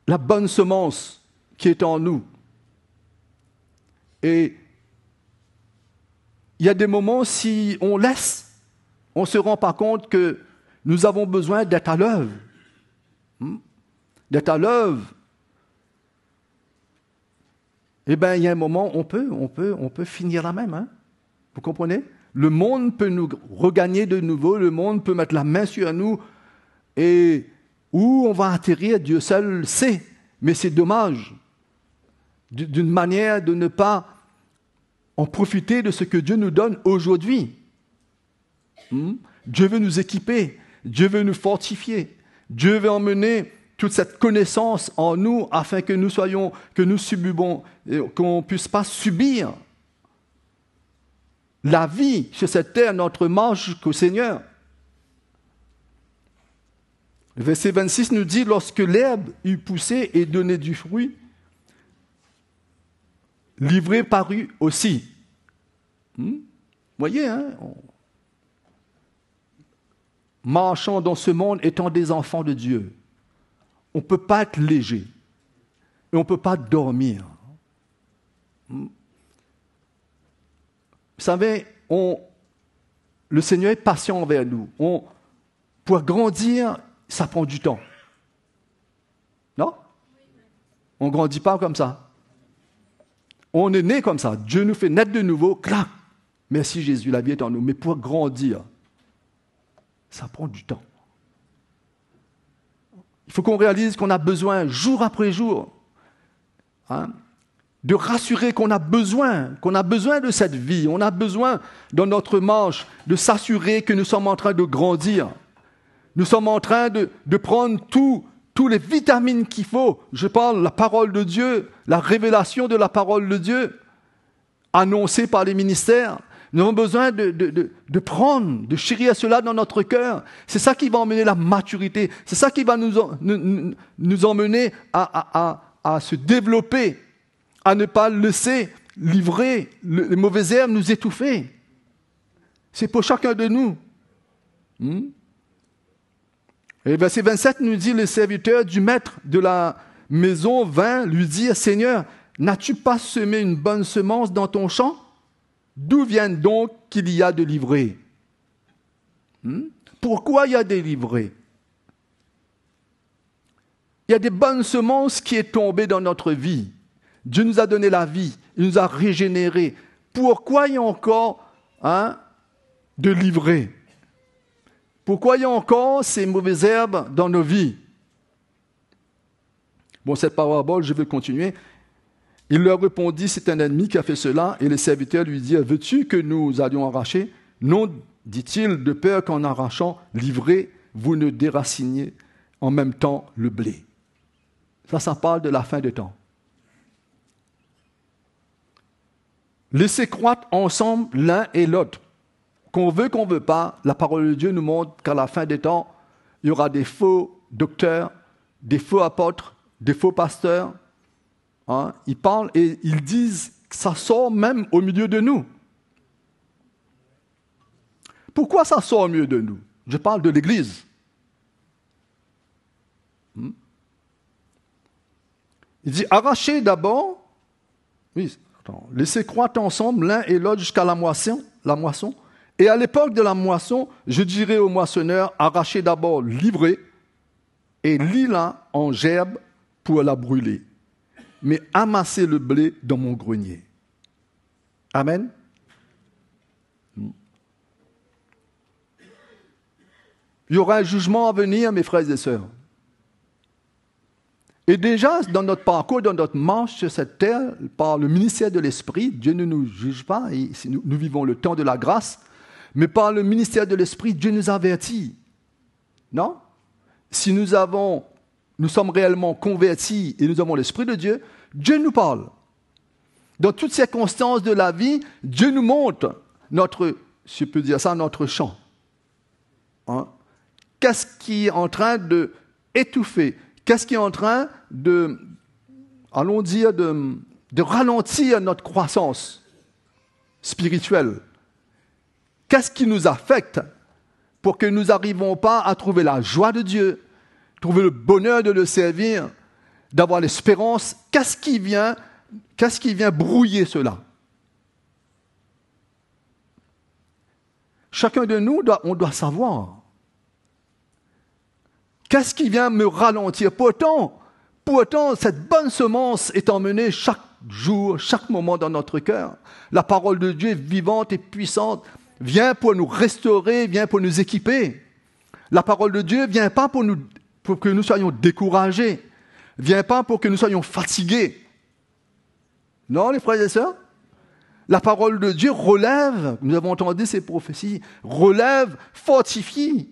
la bonne semence qui est en nous. Et il y a des moments, si on laisse, on ne se rend pas compte que nous avons besoin d'être à l'œuvre. d'être à l'œuvre, eh bien, il y a un moment, on peut finir la même. Hein? Vous comprenez? Le monde peut nous regagner de nouveau, le monde peut mettre la main sur nous, et où on va atterrir, Dieu seul sait. Mais c'est dommage, d'une manière de ne pas en profiter de ce que Dieu nous donne aujourd'hui. Dieu veut nous équiper, Dieu veut nous fortifier, Dieu veut emmener toute cette connaissance en nous afin que nous subissons, qu'on ne puisse pas subir la vie sur cette terre, notre marche jusqu'au Seigneur. Le verset 26 nous dit, lorsque l'herbe eut poussé et donné du fruit, l'ivraie parut aussi. Vous voyez, hein? Marchant dans ce monde, étant des enfants de Dieu, on ne peut pas être léger et on ne peut pas dormir. Vous savez, le Seigneur est patient envers nous. Pour grandir, ça prend du temps. Non? On ne grandit pas comme ça. On est né comme ça. Dieu nous fait naître de nouveau. Clac! Merci Jésus, la vie est en nous. Mais pour grandir, ça prend du temps. Il faut qu'on réalise qu'on a besoin, jour après jour, de rassurer qu'on a besoin de cette vie. On a besoin, dans notre marche, de s'assurer que nous sommes en train de grandir. Nous sommes en train de prendre tous les vitamines qu'il faut. Je parle de la parole de Dieu, la révélation de la parole de Dieu, annoncée par les ministères. Nous avons besoin de prendre, de chérir cela dans notre cœur. C'est ça qui va emmener la maturité. C'est ça qui va nous emmener à se développer, à ne pas laisser livrer les mauvaises herbes nous étouffer. C'est pour chacun de nous. Et verset 27 nous dit, le serviteur du maître de la maison vint lui dire, Seigneur, n'as-tu pas semé une bonne semence dans ton champ? D'où vient donc qu'il y a de l'ivraie? Pourquoi il y a des livrées? Il y a des bonnes semences qui est tombée dans notre vie. Dieu nous a donné la vie, il nous a régénérés. Pourquoi il y a encore de l'ivraie? Pourquoi il y a encore ces mauvaises herbes dans nos vies? Bon, cette parabole, je vais continuer. Il leur répondit, c'est un ennemi qui a fait cela, et les serviteurs lui dirent, veux-tu que nous allions arracher? Non, dit-il, de peur qu'en arrachant l'ivraie, vous ne déraciniez en même temps le blé. Ça parle de la fin des temps. Laissez croître ensemble l'un et l'autre. Qu'on veut, qu'on ne veut pas, la parole de Dieu nous montre qu'à la fin des temps, il y aura des faux docteurs, des faux apôtres, des faux pasteurs. Ils parlent et ils disent que ça sort même au milieu de nous. Pourquoi ça sort au milieu de nous? Je parle de l'Église. Il dit, arrachez d'abord, laissez croître ensemble l'un et l'autre jusqu'à la moisson. Et à l'époque de la moisson, je dirais aux moissonneurs, arrachez d'abord l'ivraie et lis-la en gerbe pour la brûler. Mais amassez le blé dans mon grenier. Amen. Il y aura un jugement à venir, mes frères et sœurs. Et déjà, dans notre parcours, dans notre marche sur cette terre, par le ministère de l'Esprit, Dieu ne nous juge pas, et nous vivons le temps de la grâce, mais par le ministère de l'Esprit, Dieu nous avertit. Non? Si nous sommes réellement convertis et nous avons l'Esprit de Dieu, Dieu nous parle. Dans toutes circonstances de la vie, Dieu nous montre notre champ. Qu'est-ce qui est en train de étouffer? Qu'est-ce qui est en train de ralentir notre croissance spirituelle? Qu'est-ce qui nous affecte pour que nous n'arrivons pas à trouver la joie de Dieu, trouver le bonheur de le servir, d'avoir l'espérance? Qu'est-ce qui vient brouiller cela? Chacun de nous, on doit savoir. Qu'est-ce qui vient me ralentir? Pourtant, Pourtant, cette bonne semence est emmenée chaque jour, chaque moment dans notre cœur. La parole de Dieu est vivante et puissante, vient pour nous restaurer, vient pour nous équiper. La parole de Dieu ne vient pas pour que nous soyons découragés, ne vient pas pour que nous soyons fatigués. Non, les frères et sœurs? La parole de Dieu relève, nous avons entendu ces prophéties, relève, fortifie,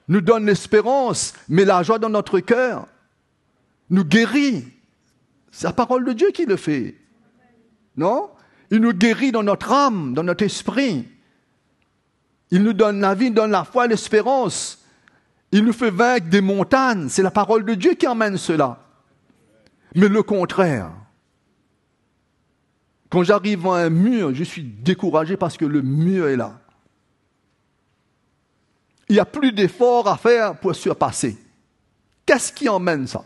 nous donne l'espérance, met la joie dans notre cœur, nous guérit. C'est la parole de Dieu qui le fait. Non? Il nous guérit dans notre âme, dans notre esprit. Il nous donne la vie, il nous donne la foi, l'espérance. Il nous fait vaincre des montagnes. C'est la parole de Dieu qui emmène cela. Mais le contraire. Quand j'arrive à un mur, je suis découragé parce que le mur est là. Il n'y a plus d'efforts à faire pour surpasser. Qu'est-ce qui emmène ça?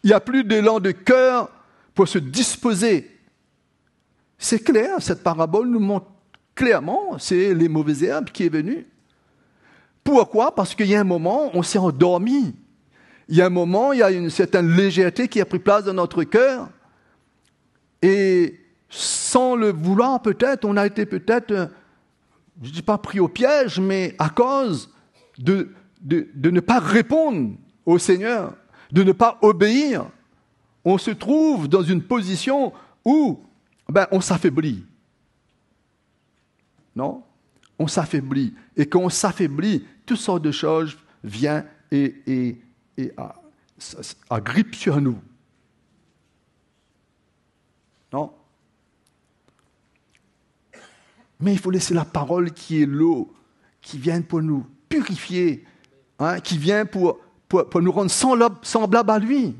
Il n'y a plus d'élan de cœur pour se disposer. C'est clair, cette parabole nous montre clairement, c'est les mauvaises herbes qui est venue. Pourquoi? Parce qu'il y a un moment, on s'est endormi. Il y a un moment, il y a une certaine légèreté qui a pris place dans notre cœur. Et sans le vouloir, peut-être, on a été peut-être, je ne dis pas pris au piège, mais à cause de ne pas répondre au Seigneur, de ne pas obéir, on se trouve dans une position où on s'affaiblit. Non? On s'affaiblit. Et quand on s'affaiblit, toutes sortes de choses viennent et agrippent sur nous. Non? Mais il faut laisser la parole qui est l'eau, qui vient pour nous purifier, qui vient pour nous rendre semblables à lui. Vous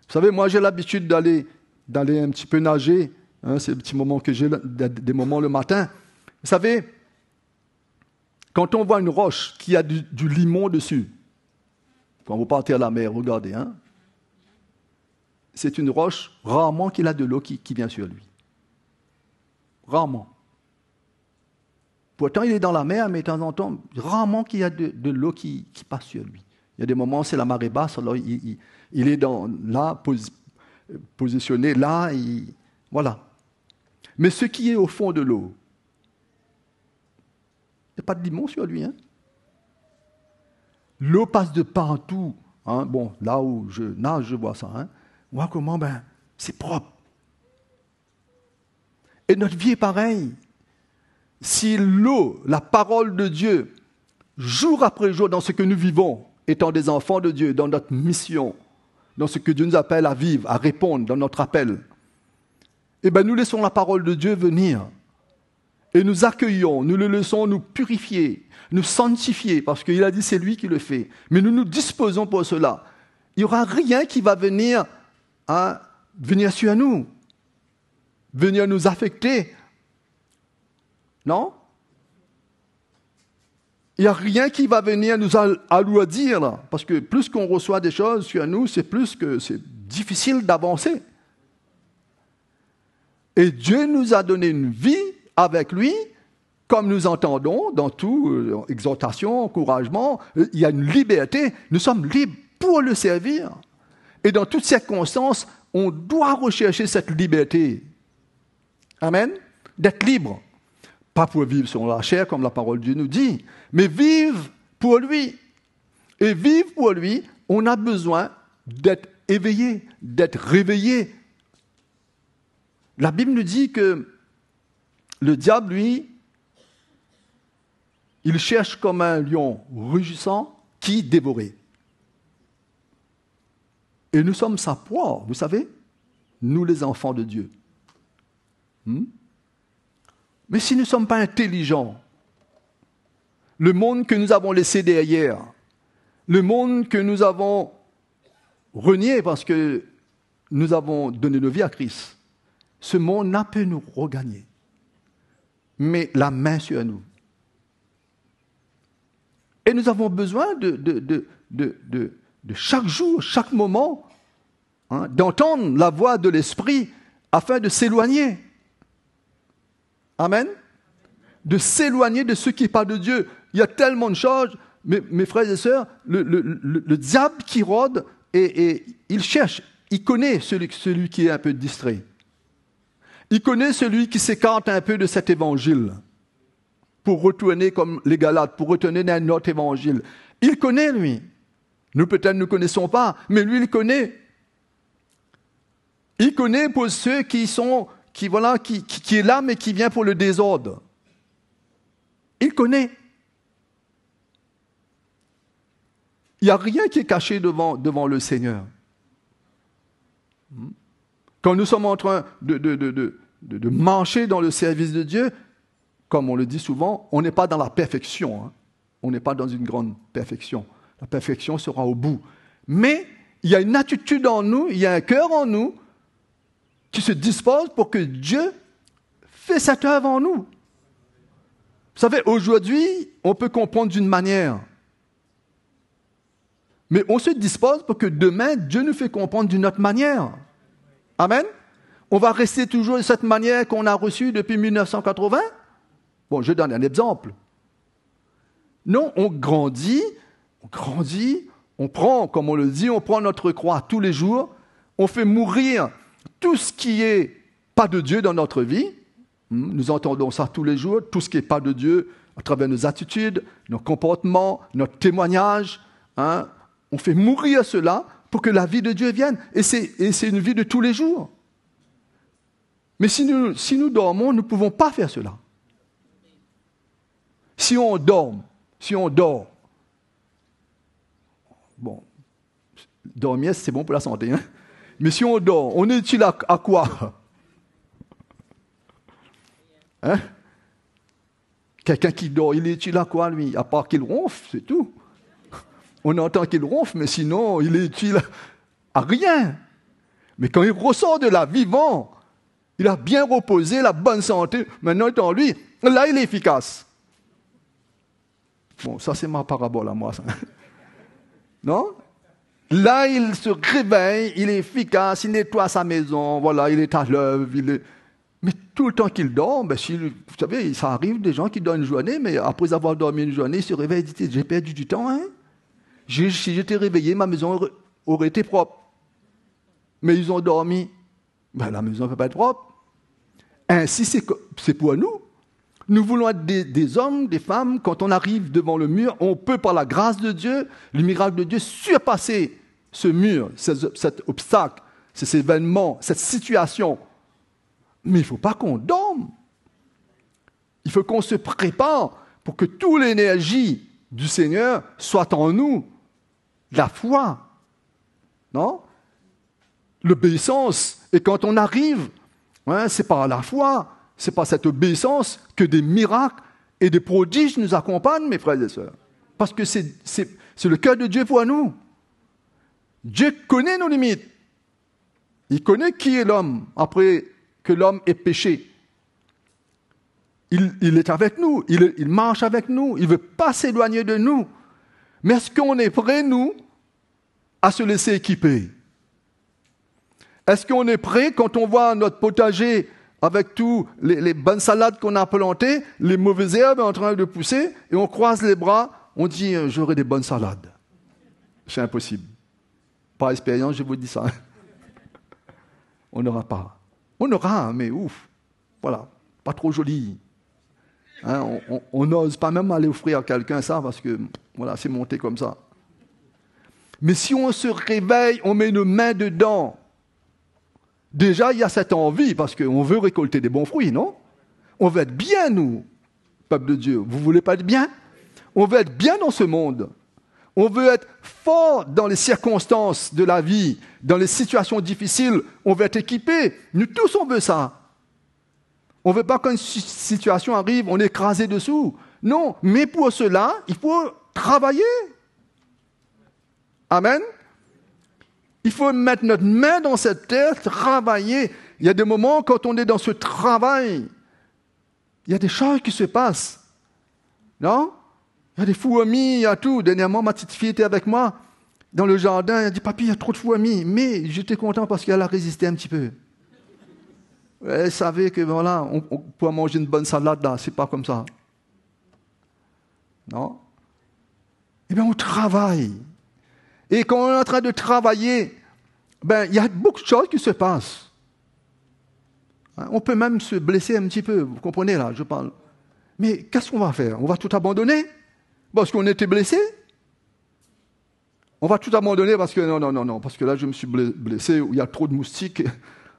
savez, moi j'ai l'habitude d'aller un petit peu nager, c'est le petit moment que j'ai, des moments le matin. Vous savez, quand on voit une roche qui a du limon dessus, quand vous partez à la mer, regardez, c'est une roche, rarement qu'il a de l'eau qui vient sur lui. Rarement. Pourtant, il est dans la mer, mais de temps en temps, rarement qu'il y a de l'eau qui passe sur lui. Il y a des moments, c'est la marée basse, alors il est là, positionné là, voilà. Mais ce qui est au fond de l'eau, il n'y a pas de limon sur lui. L'eau passe de partout. Bon, là où je nage, je vois ça. Moi, comment? C'est propre. Et notre vie est pareille. Si l'eau, la parole de Dieu, jour après jour dans ce que nous vivons, étant des enfants de Dieu, dans notre mission, dans ce que Dieu nous appelle à vivre, à répondre dans notre appel, nous laissons la parole de Dieu venir. Et nous accueillons, nous le laissons nous purifier, nous sanctifier, parce qu'il a dit c'est lui qui le fait. Mais nous nous disposons pour cela. Il n'y aura rien qui va venir sur nous, venir nous affecter. Non? Il n'y a rien qui va venir nous alourdir, là, parce que plus qu'on reçoit des choses sur nous, c'est plus que c'est difficile d'avancer. Et Dieu nous a donné une vie avec lui, comme nous entendons dans tout, exhortation, encouragement, il y a une liberté, nous sommes libres pour le servir. Et dans toutes circonstances, on doit rechercher cette liberté. Amen? D'être libre. Pas pour vivre sur la chair, comme la parole de Dieu nous dit, mais vivre pour lui. Et vivre pour lui, on a besoin d'être éveillé, d'être réveillé. La Bible nous dit que le diable, lui, il cherche comme un lion rugissant qui dévorer. Et nous sommes sa proie, vous savez, nous les enfants de Dieu. Mais si nous ne sommes pas intelligents, le monde que nous avons laissé derrière, le monde que nous avons renié parce que nous avons donné nos vies à Christ, ce monde-là peut nous regagner. Mais la main sur nous. Et nous avons besoin de chaque jour, chaque moment, d'entendre la voix de l'Esprit afin de s'éloigner. Amen. De s'éloigner de ce qui n'est pas de Dieu. Il y a tellement de choses. mes frères et sœurs, le diable qui rôde, et il cherche, il connaît celui qui est un peu distrait. Il connaît celui qui s'écarte un peu de cet évangile pour retourner comme les Galates, pour retourner dans un autre évangile. Il connaît, lui. Nous, peut-être, ne connaissons pas, mais lui, il connaît. Il connaît pour ceux qui est là, mais qui vient pour le désordre. Il connaît. Il n'y a rien qui est caché devant le Seigneur. Quand nous sommes en train de marcher dans le service de Dieu, comme on le dit souvent, on n'est pas dans la perfection. Hein. On n'est pas dans une grande perfection. La perfection sera au bout. Mais il y a une attitude en nous, il y a un cœur en nous qui se dispose pour que Dieu fait cette œuvre en nous. Vous savez, aujourd'hui, on peut comprendre d'une manière. Mais on se dispose pour que demain, Dieu nous fait comprendre d'une autre manière. Amen. On va rester toujours de cette manière qu'on a reçue depuis 1980? Bon, je donne un exemple. Non, on grandit, on prend, comme on le dit, on prend notre croix tous les jours, on fait mourir tout ce qui n'est pas de Dieu dans notre vie. Nous entendons ça tous les jours, tout ce qui n'est pas de Dieu à travers nos attitudes, nos comportements, notre témoignage. Hein. On fait mourir cela pour que la vie de Dieu vienne. Et c'est une vie de tous les jours. Mais si nous dormons, nous ne pouvons pas faire cela. Si on dort, bon, dormir, c'est bon pour la santé, hein? Mais si on dort, on est utile à quoi? Hein? Quelqu'un qui dort, il est utile à quoi, lui? À part qu'il ronfle, c'est tout. On entend qu'il ronfle, mais sinon, il est utile à rien. Mais quand il ressort de la vivant, il a bien reposé, la bonne santé, maintenant étant lui, là, il est efficace. Bon, ça, c'est ma parabole à moi, ça. Non? Là, il se réveille, il est efficace, il nettoie sa maison, voilà, il est à l'œuvre, Mais tout le temps qu'il dort, vous savez, ça arrive des gens qui dorment une journée, mais après avoir dormi une journée, ils se réveillent et disent, j'ai perdu du temps, hein? Si j'étais réveillé, ma maison aurait été propre. Mais ils ont dormi. Ben, la maison ne peut pas être propre. Ainsi, c'est pour nous. Nous voulons être des hommes, des femmes, quand on arrive devant le mur, on peut, par la grâce de Dieu, le miracle de Dieu, surpasser ce mur, cet obstacle, cet événement, cette situation. Mais il ne faut pas qu'on dorme. Il faut qu'on se prépare pour que toute l'énergie du Seigneur soit en nous. La foi. Non? L'obéissance. Et quand on arrive, c'est par la foi, c'est par cette obéissance que des miracles et des prodiges nous accompagnent, mes frères et sœurs. Parce que c'est le cœur de Dieu pour nous. Dieu connaît nos limites. Il connaît qui est l'homme après que l'homme ait péché. Il est avec nous, il marche avec nous, il ne veut pas s'éloigner de nous. Mais est-ce qu'on est prêt, nous, à se laisser équiper? Est-ce qu'on est prêt, quand on voit notre potager avec tous les bonnes salades qu'on a plantées, les mauvaises herbes en train de pousser, et on croise les bras, on dit « j'aurai des bonnes salades ». C'est impossible. Par expérience, je vous dis ça. On n'aura pas. On aura, mais ouf, voilà, pas trop joli. Hein, on n'ose pas même aller offrir à quelqu'un ça, parce que voilà, c'est monté comme ça. Mais si on se réveille, on met nos mains dedans. Déjà, il y a cette envie, parce qu'on veut récolter des bons fruits, non? On veut être bien, nous, peuple de Dieu. Vous voulez pas être bien? On veut être bien dans ce monde. On veut être fort dans les circonstances de la vie, dans les situations difficiles. On veut être équipé. Nous tous, on veut ça. On ne veut pas qu'une situation arrive, on est écrasé dessous. Non, mais pour cela, il faut travailler. Amen. Il faut mettre notre main dans cette terre, travailler. Il y a des moments, quand on est dans ce travail, il y a des choses qui se passent. Non? Il y a des fourmis, il y a tout. Dernièrement, ma petite fille était avec moi dans le jardin. Elle a dit, papi, il y a trop de fourmis. Mais j'étais content parce qu'elle a résisté un petit peu. Elle savait que voilà, on peut manger une bonne salade là, c'est pas comme ça. Non? eh bien, on travaille. Et quand on est en train de travailler, il y a beaucoup de choses qui se passent. On peut même se blesser un petit peu, vous comprenez là, je parle. Mais qu'est-ce qu'on va faire? On va tout abandonner parce qu'on était blessé? On va tout abandonner parce que non, parce que là je me suis blessé, il y a trop de moustiques,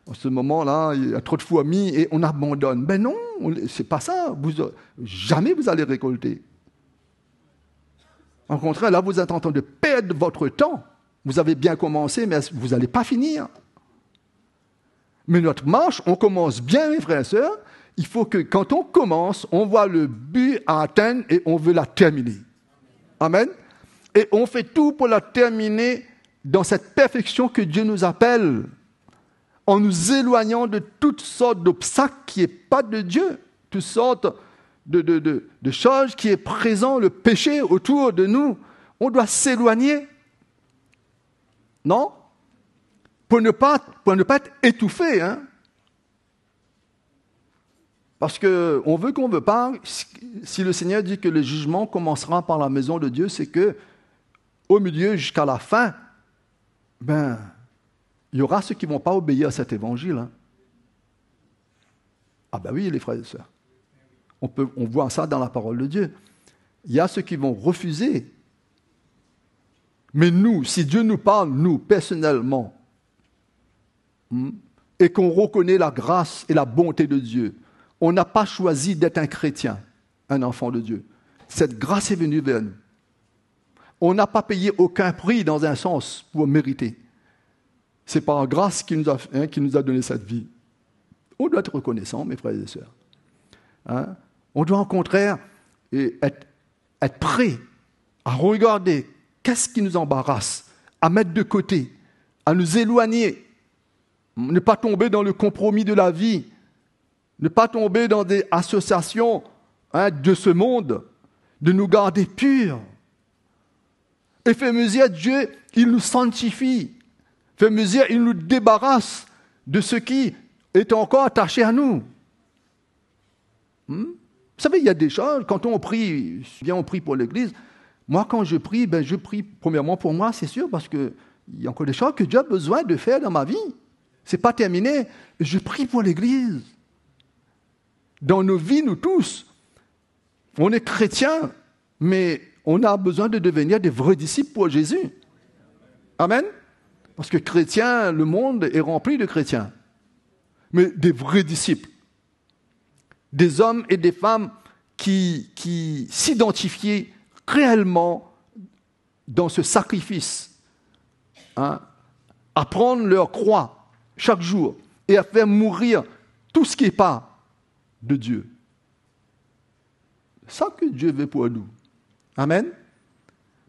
en ce moment-là, il y a trop de fourmis et on abandonne. Ben non, c'est pas ça. Jamais vous allez récolter. Au contraire, là vous êtes en train de perdre votre temps. Vous avez bien commencé, mais vous n'allez pas finir. Mais notre marche, on commence bien, mes frères et sœurs. Il faut que quand on commence, on voit le but à atteindre et on veut la terminer. Amen. Et on fait tout pour la terminer dans cette perfection que Dieu nous appelle, en nous éloignant de toutes sortes d'obstacles qui n'est pas de Dieu, toutes sortes de choses qui est présent, le péché autour de nous. On doit s'éloigner. Non? Pour ne pas être étouffé, hein? Parce qu'on veut qu'on ne veut pas, si le Seigneur dit que le jugement commencera par la maison de Dieu, c'est que au milieu jusqu'à la fin, il y aura ceux qui ne vont pas obéir à cet évangile. Hein. Ah ben oui, les frères et sœurs. On voit ça dans la parole de Dieu. Il y a ceux qui vont refuser. Mais nous, si Dieu nous parle, nous, personnellement, et qu'on reconnaît la grâce et la bonté de Dieu, on n'a pas choisi d'être un chrétien, un enfant de Dieu. Cette grâce est venue vers nous. On n'a pas payé aucun prix dans un sens pour mériter. C'est par grâce qu'il nous a donné cette vie. On doit être reconnaissant, mes frères et sœurs. Hein? On doit au contraire être prêt à regarder qu'est-ce qui nous embarrasse, à mettre de côté, à nous éloigner, ne pas tomber dans le compromis de la vie, ne pas tomber dans des associations de ce monde, de nous garder purs. Et fait mesure, Dieu, il nous sanctifie. Fait mesure, il nous débarrasse de ce qui est encore attaché à nous. Vous savez, il y a des choses, quand on prie, bien on prie pour l'Église, moi quand je prie, je prie premièrement pour moi, c'est sûr, parce qu'il y a encore des choses que Dieu a besoin de faire dans ma vie. Ce n'est pas terminé. Je prie pour l'Église. Dans nos vies, nous tous, on est chrétiens, mais on a besoin de devenir des vrais disciples pour Jésus. Amen. Parce que chrétiens, le monde est rempli de chrétiens. Mais des vrais disciples. Des hommes et des femmes qui s'identifient réellement dans ce sacrifice. À prendre leur croix chaque jour et à faire mourir tout ce qui n'est pas de Dieu. C'est ça que Dieu veut pour nous. Amen.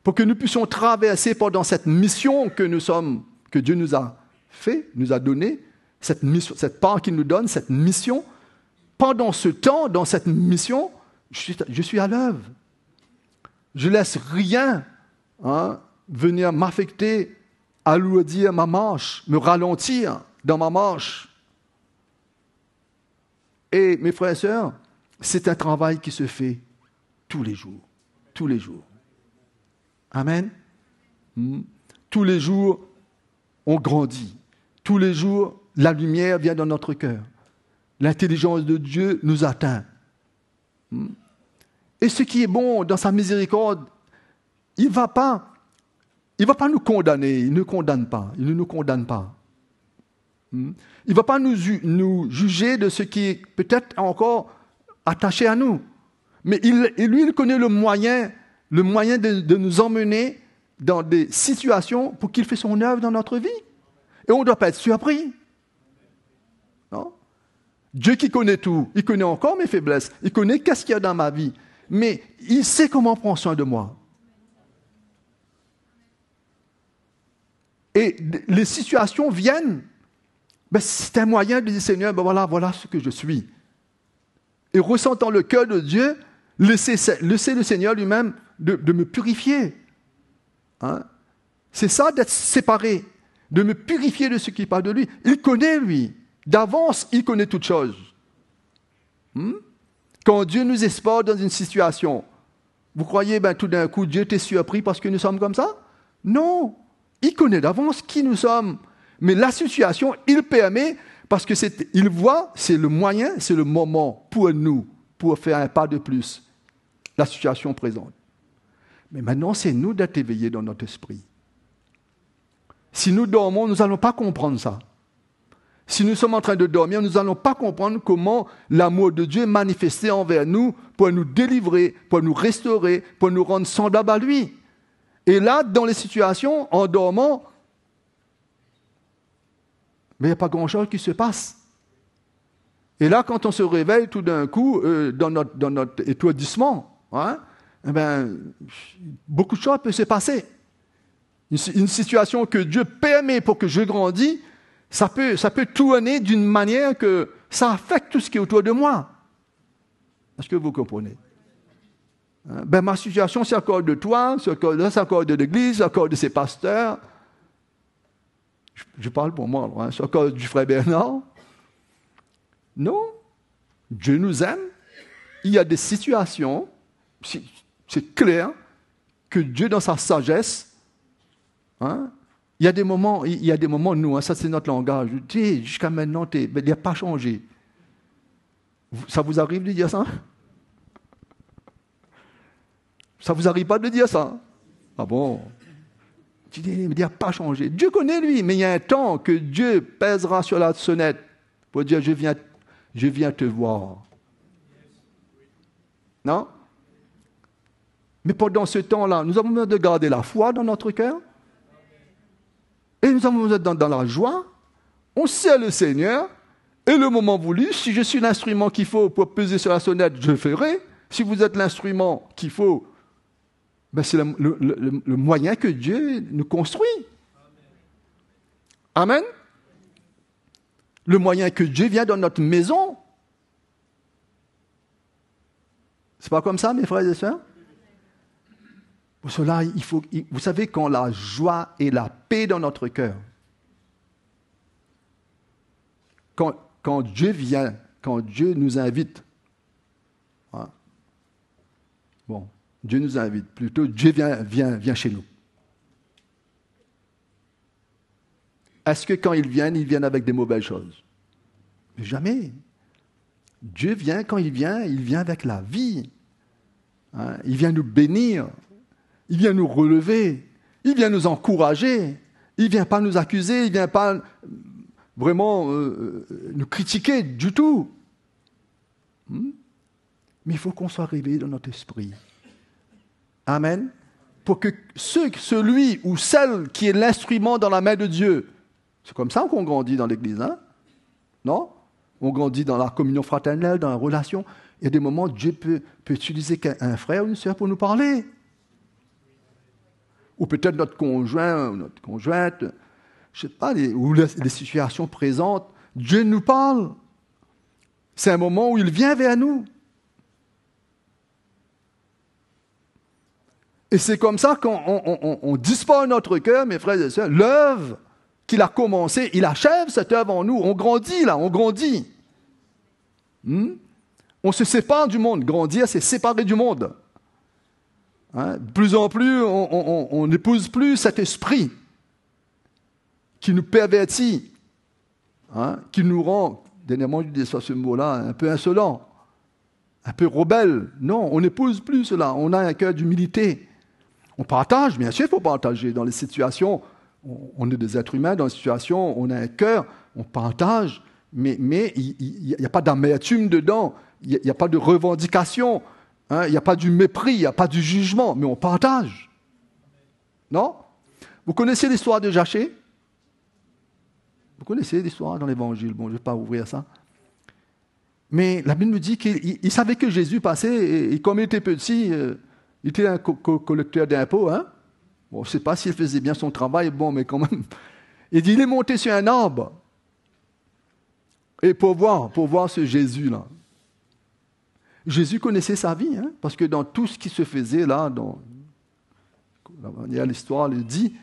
Pour que nous puissions traverser pendant cette mission que Dieu nous a fait, nous a donné, cette part qu'il nous donne, cette mission. Pendant ce temps, dans cette mission, je suis à l'œuvre. Je ne laisse rien venir m'affecter, alourdir ma marche, me ralentir dans ma marche. Et mes frères et sœurs, c'est un travail qui se fait tous les jours. Tous les jours. Amen. Tous les jours, on grandit. Tous les jours, la lumière vient dans notre cœur. L'intelligence de Dieu nous atteint. Et ce qui est bon dans sa miséricorde, il ne va pas nous condamner. Il ne condamne pas. Il ne nous condamne pas. Il ne va pas nous juger de ce qui est peut-être encore attaché à nous. Mais lui, il connaît le moyen de nous emmener dans des situations pour qu'il fasse son œuvre dans notre vie. Et on ne doit pas être surpris. Non? Dieu qui connaît tout, il connaît encore mes faiblesses, il connaît qu'est-ce qu'il y a dans ma vie, mais il sait comment prendre soin de moi. Et les situations viennent, c'est un moyen de dire, Seigneur, voilà ce que je suis. Et ressentant le cœur de Dieu, laissez le Seigneur lui-même de me purifier. C'est ça d'être séparé, de me purifier de ce qui n'est pas de lui. Il connaît, lui. D'avance, il connaît toutes choses. Quand Dieu nous exporte dans une situation, Vous croyez, tout d'un coup, Dieu était surpris parce que nous sommes comme ça? Non. Il connaît d'avance qui nous sommes. Mais la situation, il permet, parce que il voit, c'est le moyen, c'est le moment pour nous, pour faire un pas de plus. La situation présente. Mais maintenant, c'est nous d'être éveillés dans notre esprit. Si nous dormons, nous n'allons pas comprendre ça. Si nous sommes en train de dormir, nous n'allons pas comprendre comment l'amour de Dieu est manifesté envers nous pour nous délivrer, pour nous restaurer, pour nous rendre semblables à lui. Et là, dans les situations, en dormant, mais il n'y a pas grand-chose qui se passe. Et là, quand on se réveille tout d'un coup, dans notre étourdissement, beaucoup de choses peuvent se passer. Une situation que Dieu permet pour que je grandisse, ça peut tourner d'une manière que ça affecte tout ce qui est autour de moi. Est-ce que vous comprenez? Ma situation, c'est encore de toi, c'est encore de l'église, c'est encore de ses pasteurs. Je parle pour moi, c'est encore du frère Bernard. Non, Dieu nous aime. Il y a des situations, c'est clair, que Dieu, dans sa sagesse, il y a des moments, nous, ça c'est notre langage, jusqu'à maintenant, il n'a pas changé. Ça vous arrive de dire ça? Ça vous arrive pas de dire ça? Ah bon? Tu dis, il n'a pas changé. Dieu connaît lui, mais il y a un temps que Dieu pèsera sur la sonnette pour dire, je viens te voir. Non? Mais pendant ce temps-là, nous avons besoin de garder la foi dans notre cœur. Et nous avons besoin d'être dans la joie. On sert le Seigneur. Et le moment voulu, si je suis l'instrument qu'il faut pour peser sur la sonnette, je le ferai. Si vous êtes l'instrument qu'il faut, c'est le moyen que Dieu nous construit. Amen. Le moyen que Dieu vient dans notre maison. C'est pas comme ça, mes frères et sœurs? Pour cela, vous savez, quand la joie et la paix dans notre cœur, quand Dieu vient, quand Dieu nous invite, Dieu nous invite, plutôt Dieu vient chez nous. Est-ce que quand ils viennent avec des mauvaises choses? Jamais. Dieu vient, quand il vient avec la vie. Il vient nous bénir. Il vient nous relever. Il vient nous encourager. Il ne vient pas nous accuser. Il ne vient pas vraiment nous critiquer du tout. Mais il faut qu'on soit réveillé dans notre esprit. Amen. Pour que celui ou celle qui est l'instrument dans la main de Dieu, c'est comme ça qu'on grandit dans l'Église, non? On grandit dans la communion fraternelle, dans la relation. Il y a des moments où Dieu peut utiliser un frère ou une sœur pour nous parler. Ou peut-être notre conjoint, notre conjointe, je ne sais pas, ou les situations présentes. Dieu nous parle. C'est un moment où il vient vers nous. Et c'est comme ça qu'on dispose notre cœur, mes frères et sœurs, l'œuvre qu'il a commencé, il achève cette œuvre en nous. On grandit là, on grandit. On se sépare du monde. Grandir, c'est séparer du monde. De plus en plus, on n'épouse plus cet esprit qui nous pervertit, qui nous rend, dernièrement je disais ce mot-là, un peu insolent, un peu rebelle. Non, on n'épouse plus cela. On a un cœur d'humilité. On partage, bien sûr, il faut partager dans les situations. On est des êtres humains dans les situations, on a un cœur, on partage, mais il n'y a pas d'amertume dedans, il n'y a pas de revendication, il n'y a pas du mépris, il n'y a pas du jugement, mais on partage. Non? Vous connaissez l'histoire de Zachée? Vous connaissez l'histoire dans l'Évangile? Bon, je ne vais pas ouvrir ça. Mais la Bible nous dit qu'il savait que Jésus passait, et comme il était petit, il était un collecteur d'impôts, Bon, je ne sais pas s'il faisait bien son travail, mais quand même. Il dit, il est monté sur un arbre. Et pour voir ce Jésus-là. Jésus connaissait sa vie, parce que dans tout ce qui se faisait là, dans la manière l'histoire le dit,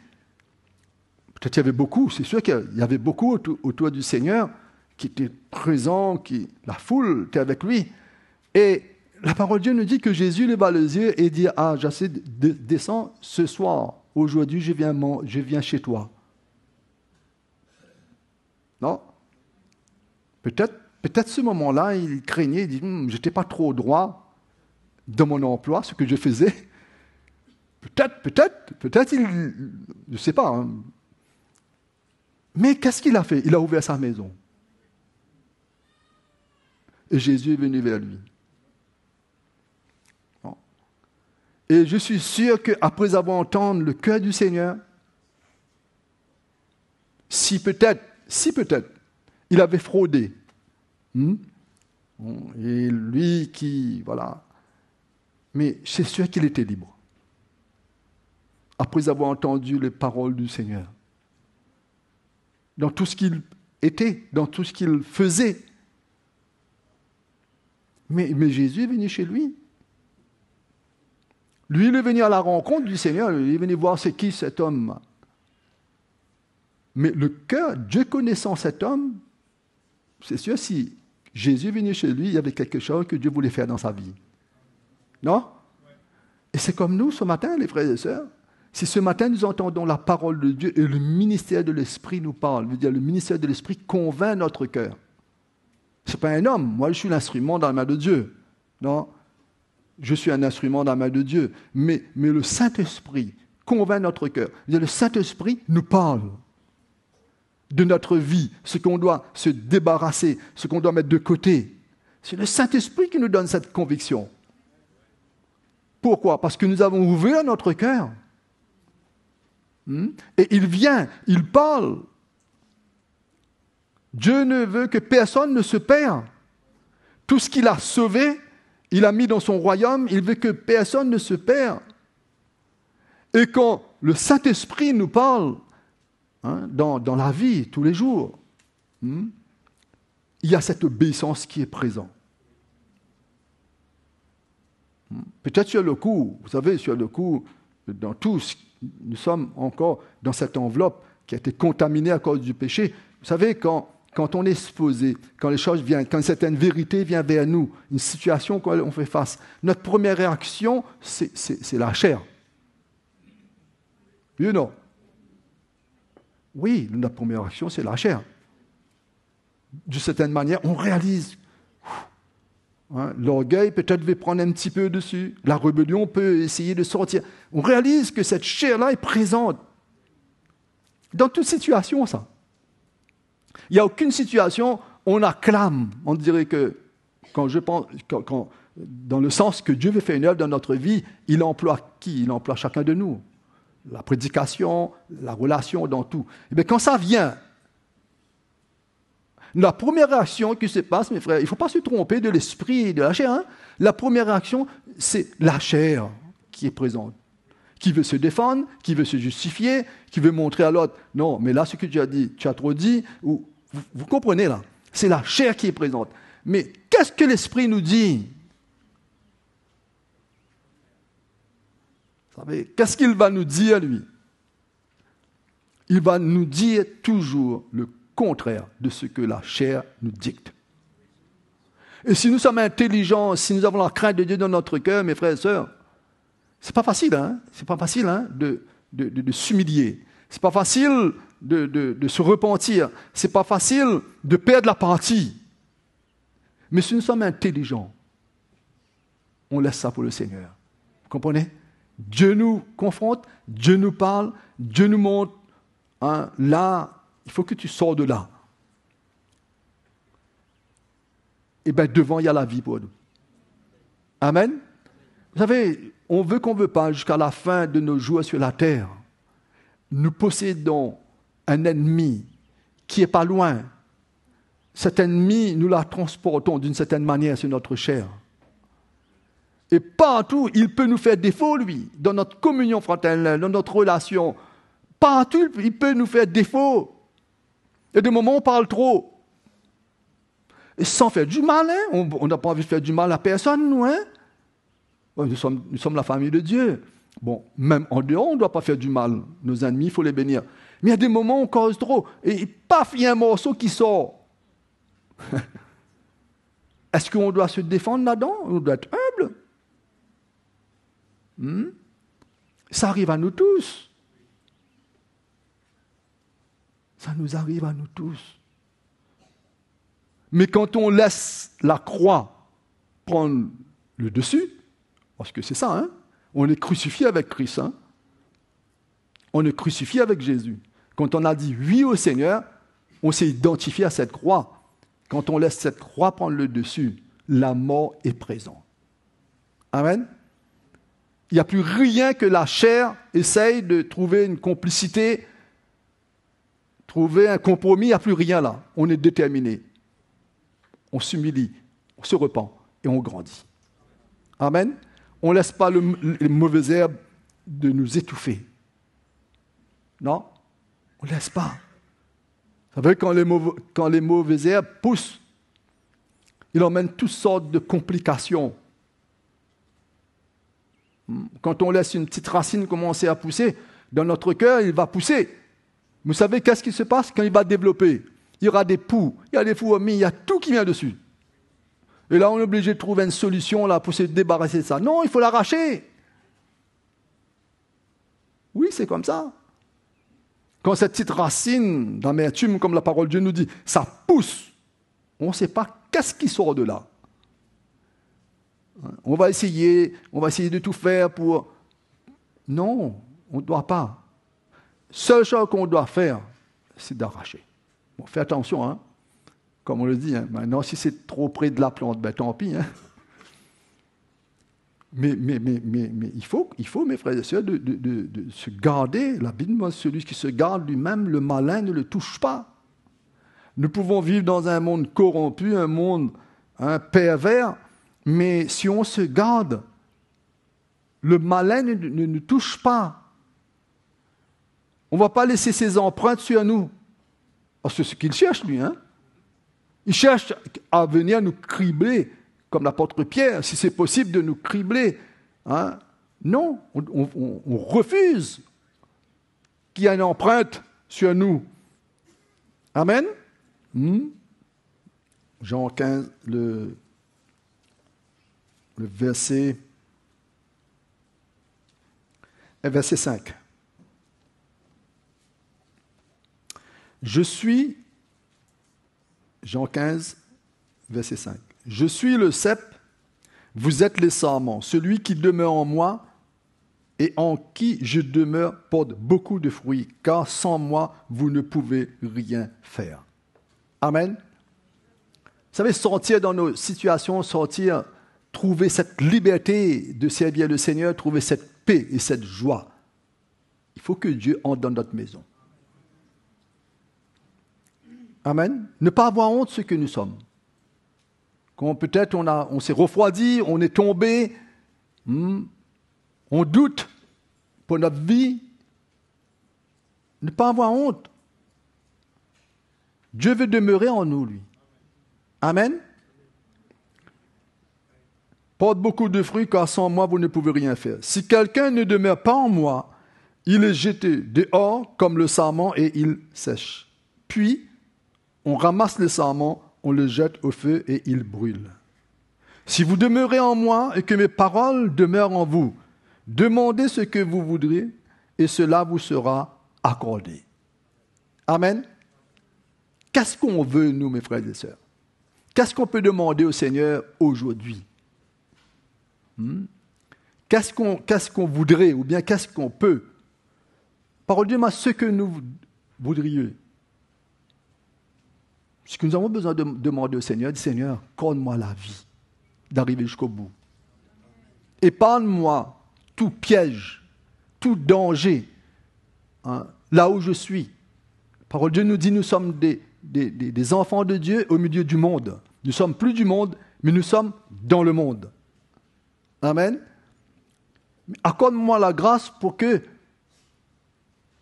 peut-être il y avait beaucoup, c'est sûr qu'il y avait beaucoup autour du Seigneur qui étaient présents, la foule était avec lui. Et la parole de Dieu nous dit que Jésus leva les yeux et dit, ah, j'essaie de descendre ce soir, aujourd'hui je viens chez toi. Non? Peut-être ce moment-là, il craignait, il dit, je n'étais pas trop droit dans mon emploi, ce que je faisais. Peut-être, je ne sais pas. Hein. Mais qu'est-ce qu'il a fait? Il a ouvert sa maison. Et Jésus est venu vers lui. Bon. Et je suis sûr qu'après avoir entendu le cœur du Seigneur, si peut-être, il avait fraudé, et lui qui, voilà, mais c'est sûr qu'il était libre. Après avoir entendu les paroles du Seigneur, dans tout ce qu'il était, dans tout ce qu'il faisait. Mais Jésus est venu chez lui. Lui, il est venu à la rencontre du Seigneur, il est venu voir c'est qui cet homme. Mais le cœur, Dieu connaissant cet homme, c'est sûr, si Jésus est venu chez lui, il y avait quelque chose que Dieu voulait faire dans sa vie. Non? Et c'est comme nous ce matin, les frères et sœurs. Si ce matin nous entendons la parole de Dieu et le ministère de l'Esprit nous parle, veut dire le ministère de l'Esprit convainc notre cœur. Ce n'est pas un homme, moi je suis l'instrument dans la main de Dieu. Non, je suis un instrument dans la main de Dieu. Mais le Saint-Esprit convainc notre cœur. Le Saint-Esprit nous parle de notre vie, ce qu'on doit se débarrasser, ce qu'on doit mettre de côté. C'est le Saint-Esprit qui nous donne cette conviction. Pourquoi? Parce que nous avons ouvert notre cœur. Et il vient, il parle. Dieu ne veut que personne ne se perde. Tout ce qu'il a sauvé, il a mis dans son royaume, il veut que personne ne se perde. Et quand le Saint-Esprit nous parle, dans la vie, tous les jours, il y a cette obéissance qui est présente. Peut-être sur le coup, vous savez, sur le coup, dans tous, nous sommes encore dans cette enveloppe qui a été contaminée à cause du péché. Vous savez, quand on est exposé, quand les choses viennent, quand certaines vérités viennent vers nous, une situation auquel on fait face, notre première réaction, c'est la chair. Oui ou non? Oui, notre première réaction, c'est la chair. De certaine manière, on réalise. L'orgueil peut-être veut prendre un petit peu dessus. La rébellion peut essayer de sortir. On réalise que cette chair-là est présente. Dans toute situation, ça. Il n'y a aucune situation, on acclame. On dirait que, quand dans le sens que Dieu veut faire une œuvre dans notre vie, il emploie qui? Il emploie chacun de nous. La prédication, la relation, dans tout. Et bien, quand ça vient, la première réaction qui se passe, mes frères, il ne faut pas se tromper de l'esprit et de la chair. Hein? La première réaction, c'est la chair qui est présente. Qui veut se défendre, qui veut se justifier, qui veut montrer à l'autre, non, mais là, ce que tu as dit, tu as trop dit, ou, vous comprenez là, c'est la chair qui est présente. Mais qu'est-ce que l'esprit nous dit? Vous savez, qu'est-ce qu'il va nous dire, lui? Il va nous dire toujours le contraire de ce que la chair nous dicte. Et si nous sommes intelligents, si nous avons la crainte de Dieu dans notre cœur, mes frères et sœurs, c'est pas facile, hein? C'est pas facile, hein, de s'humilier. C'est pas facile de se repentir. C'est pas facile de perdre la partie. Mais si nous sommes intelligents, on laisse ça pour le Seigneur. Vous comprenez? Dieu nous confronte, Dieu nous parle, Dieu nous montre, hein, là, il faut que tu sors de là. Et bien, devant, il y a la vie pour nous. Amen. Vous savez, on veut qu'on ne veut pas, jusqu'à la fin de nos jours sur la terre, nous possédons un ennemi qui n'est pas loin. Cet ennemi, nous la transportons d'une certaine manière sur notre chair. Et partout, il peut nous faire défaut, lui, dans notre communion fraternelle, dans notre relation. Partout, il peut nous faire défaut. Et de moments, on parle trop. Et sans faire du mal, hein? On n'a pas envie de faire du mal à personne, nous, hein? Nous sommes la famille de Dieu. Bon, même en dehors, on ne doit pas faire du mal. Nos ennemis, il faut les bénir. Mais il y a des moments où on cause trop. Et paf, il y a un morceau qui sort. Est-ce qu'on doit se défendre là-dedans? On doit être humble. Ça arrive à nous tous. Ça nous arrive à nous tous. Mais quand on laisse la croix prendre le dessus, parce que c'est ça, hein, on est crucifié avec Christ, hein, on est crucifié avec Jésus. Quand on a dit oui au Seigneur, on s'est identifié à cette croix. Quand on laisse cette croix prendre le dessus, la mort est présente. Amen. Il n'y a plus rien que la chair essaye de trouver une complicité, trouver un compromis, il n'y a plus rien là. On est déterminé. On s'humilie, on se repent et on grandit. Amen. On ne laisse pas les mauvaises herbes de nous étouffer. Non, on ne laisse pas. Vous savez, quand les mauvaises herbes poussent, il emmène toutes sortes de complications. Quand on laisse une petite racine commencer à pousser, dans notre cœur, il va pousser. Vous savez qu'est-ce qui se passe quand il va développer? Il y aura des poux, il y a des fourmis, il y a tout qui vient dessus. Et là, on est obligé de trouver une solution là, pour se débarrasser de ça. Non, il faut l'arracher. Oui, c'est comme ça. Quand cette petite racine d'amertume, comme la parole de Dieu nous dit, ça pousse, on ne sait pas qu'est-ce qui sort de là. On va essayer de tout faire pour... Non, on ne doit pas. Seule chose qu'on doit faire, c'est d'arracher. Bon, fais attention, hein. Comme on le dit, hein. Maintenant, si c'est trop près de la plante, ben tant pis. Hein. Mais il faut, mes frères et sœurs, de se garder. La Bible dit, celui qui se garde lui-même, le malin ne le touche pas. Nous pouvons vivre dans un monde corrompu, un monde pervers, mais si on se garde, le malin ne nous touche pas. On ne va pas laisser ses empreintes sur nous. Parce que c'est ce qu'il cherche, lui. Hein? Il cherche à venir nous cribler, comme l'apôtre Pierre, si c'est possible de nous cribler. Hein? Non, on refuse qu'il y ait une empreinte sur nous. Amen. Jean 15, le verset 5. Je suis, Jean 15, verset 5. Je suis le cep, vous êtes les sarments. Celui qui demeure en moi et en qui je demeure porte beaucoup de fruits, car sans moi, vous ne pouvez rien faire. Amen. Vous savez, sortir dans nos situations, trouver cette liberté de servir le Seigneur, trouver cette paix et cette joie. Il faut que Dieu entre dans notre maison. Amen. Ne pas avoir honte de ce que nous sommes. Quand peut-être on s'est refroidi, on est tombé, on doute pour notre vie. Ne pas avoir honte. Dieu veut demeurer en nous, lui. Amen. Porte beaucoup de fruits, car sans moi, vous ne pouvez rien faire. Si quelqu'un ne demeure pas en moi, il est jeté dehors comme le sarment et il sèche. Puis, on ramasse les sarments, on les jette au feu et ils brûlent. Si vous demeurez en moi et que mes paroles demeurent en vous, demandez ce que vous voudrez et cela vous sera accordé. Amen. Qu'est-ce qu'on veut, nous, mes frères et sœurs? Qu'est-ce qu'on peut demander au Seigneur aujourd'hui? Qu'est-ce qu'on voudrait ou bien qu'est-ce qu'on peut? Parole de Dieu, ce que nous voudrions. Ce que nous avons besoin de demander au Seigneur, dit Seigneur, accorde-moi la vie d'arriver jusqu'au bout. Épargne-moi tout piège, tout danger, là où je suis. Parole de Dieu nous dit, nous sommes des enfants de Dieu au milieu du monde. Nous ne sommes plus du monde, mais nous sommes dans le monde. Amen. Accorde-moi la grâce pour que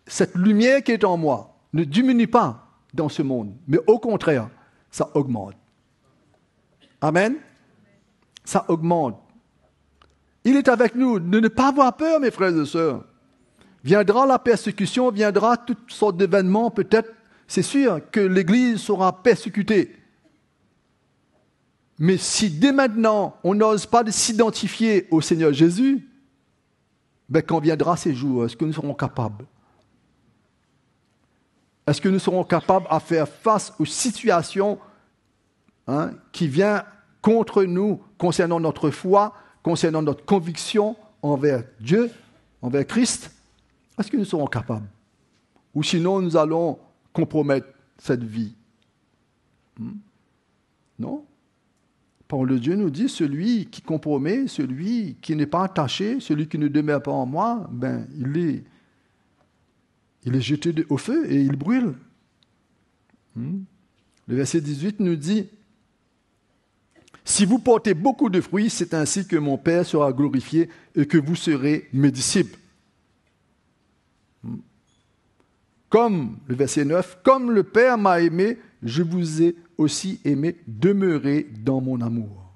cette lumière qui est en moi ne diminue pas dans ce monde, mais au contraire, ça augmente. Amen. Ça augmente. Il est avec nous. Ne pas avoir peur, mes frères et sœurs. Viendra la persécution, viendra toutes sortes d'événements, peut-être, c'est sûr que l'Église sera persécutée. Mais si dès maintenant, on n'ose pas s'identifier au Seigneur Jésus, ben, quand viendra ces jours, est-ce que nous serons capables? Est-ce que nous serons capables à faire face aux situations qui viennent contre nous concernant notre foi, concernant notre conviction envers Dieu, envers Christ? Est-ce que nous serons capables? Ou sinon, nous allons compromettre cette vie? Non? La parole de Dieu nous dit, celui qui compromet, celui qui n'est pas attaché, celui qui ne demeure pas en moi, ben, il est jeté au feu et il brûle. Le verset 18 nous dit, « Si vous portez beaucoup de fruits, c'est ainsi que mon Père sera glorifié et que vous serez mes disciples. » Comme, le verset 9, « Comme le Père m'a aimé, je vous ai aussi aimé, demeurez dans mon amour.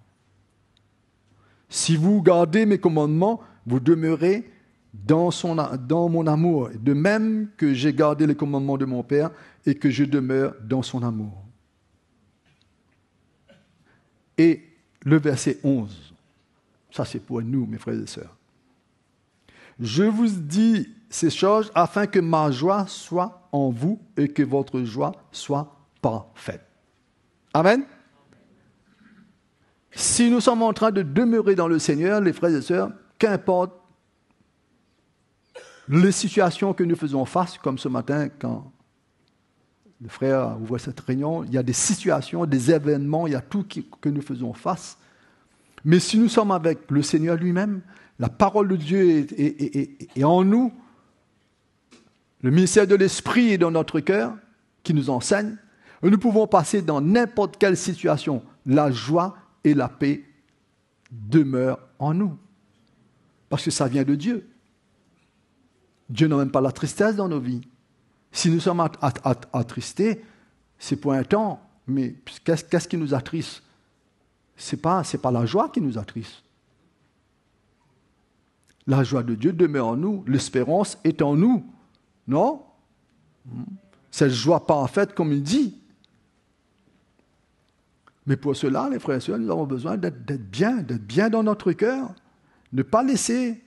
Si vous gardez mes commandements, vous demeurez dans mon amour, de même que j'ai gardé les commandements de mon Père et que je demeure dans son amour. » Et le verset 11, ça c'est pour nous, mes frères et sœurs. « Je vous dis ces choses afin que ma joie soit en vous et que votre joie soit parfaite. » Amen. Si nous sommes en train de demeurer dans le Seigneur, les frères et sœurs, qu'importe les situations que nous faisons face, comme ce matin, quand le frère ouvre cette réunion, il y a des situations, des événements, il y a tout que nous faisons face. Mais si nous sommes avec le Seigneur lui-même, la parole de Dieu est en nous, le ministère de l'Esprit est dans notre cœur, qui nous enseigne, et nous pouvons passer dans n'importe quelle situation. La joie et la paix demeurent en nous. Parce que ça vient de Dieu. Dieu n'emmène pas la tristesse dans nos vies. Si nous sommes attristés, c'est pour un temps. Mais qu'est-ce qui nous attriste? C'est pas la joie qui nous attriste. La joie de Dieu demeure en nous. L'espérance est en nous. Non? Cette joie parfaite, comme il dit. Mais pour cela, les frères et sœurs, nous avons besoin d'être bien dans notre cœur. Ne pas laisser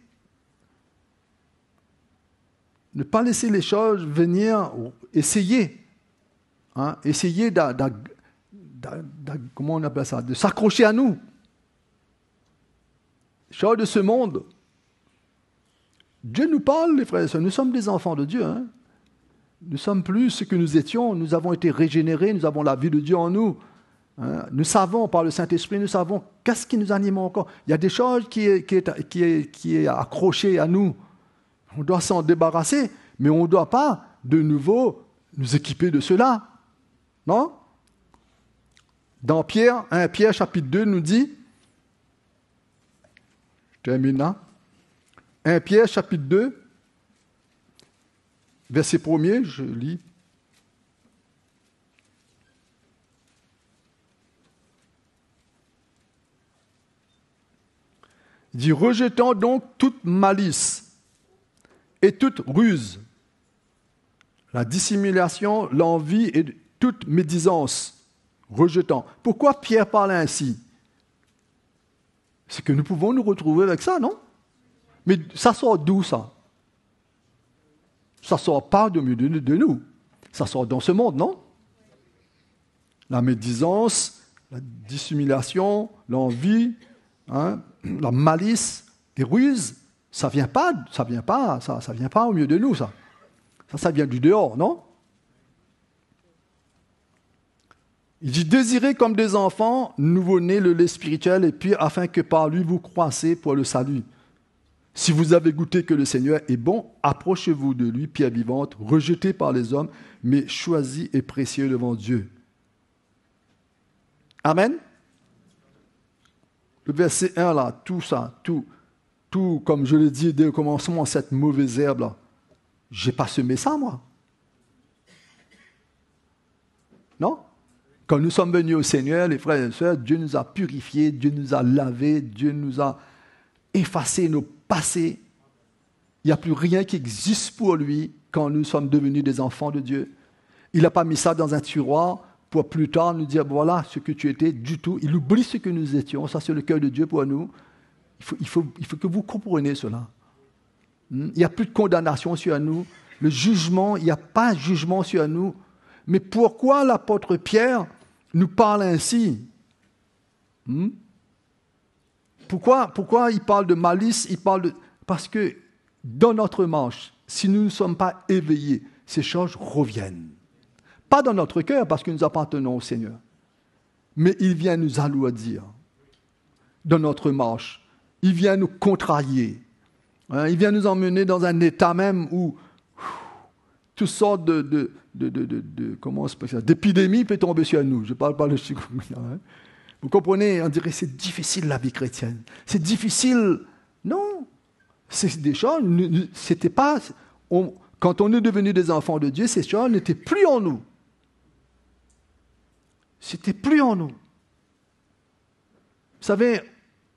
les choses venir, essayer comment on appelle ça, de s'accrocher à nous. Les choses de ce monde. Dieu nous parle, les frères et sœurs, nous sommes des enfants de Dieu. Nous sommes plus ce que nous étions, nous avons été régénérés, nous avons la vie de Dieu en nous. Nous savons, par le Saint-Esprit, nous savons qu'est-ce qui nous anime encore. Il y a des choses qui est accroché à nous. On doit s'en débarrasser, mais on ne doit pas de nouveau nous équiper de cela. Non? Dans Pierre, 1 Pierre chapitre 2 nous dit, je termine là, 1 Pierre chapitre 2, verset 1er, je lis. Il dit, rejetant donc toute malice et toute ruse, la dissimulation, l'envie et toute médisance, rejetant. Pourquoi Pierre parle ainsi? C'est que nous pouvons nous retrouver avec ça, non? Mais ça sort d'où, ça? Ça sort pas de nous. Ça sort dans ce monde, non? La médisance, la dissimulation, l'envie, la malice, les ruses, ça vient pas au milieu de nous, ça. Ça vient du dehors, non? Il dit, désirez comme des enfants, nouveau-nés le lait spirituel, et puis afin que par lui vous croissez pour le salut. Si vous avez goûté que le Seigneur est bon, approchez-vous de lui, pierre vivante, rejetée par les hommes, mais choisie et précieux devant Dieu. Amen. Le verset 1 là, tout ça, tout, comme je l'ai dit dès le commencement, cette mauvaise herbe là, j'ai pas semé ça moi. Non? Quand nous sommes venus au Seigneur, les frères et sœurs, Dieu nous a purifiés, Dieu nous a lavés, Dieu nous a effacé nos passés. Il n'y a plus rien qui existe pour lui quand nous sommes devenus des enfants de Dieu. Il n'a pas mis ça dans un tiroir pour plus tard nous dire, voilà ce que tu étais du tout. Il oublie ce que nous étions. Ça, c'est le cœur de Dieu pour nous. Il faut que vous compreniez cela. Il n'y a plus de condamnation sur nous. Le jugement, il n'y a pas de jugement sur nous. Mais pourquoi l'apôtre Pierre nous parle ainsi? Pourquoi il parle de malice? Parce que dans notre manche, si nous ne sommes pas éveillés, ces choses reviennent. Pas dans notre cœur, parce que nous appartenons au Seigneur. Mais il vient nous alourdir dans notre manche. Il vient nous contrarier. Il vient nous emmener dans un état même où toutes sortes d'épidémies peuvent tomber sur nous. Je ne parle pas de chikungunya. Vous comprenez, on dirait que c'est difficile la vie chrétienne. C'est difficile. Non. C'est des choses, c'était pas. Quand on est devenu des enfants de Dieu, ces choses n'étaient plus en nous. C'était plus en nous. Vous savez,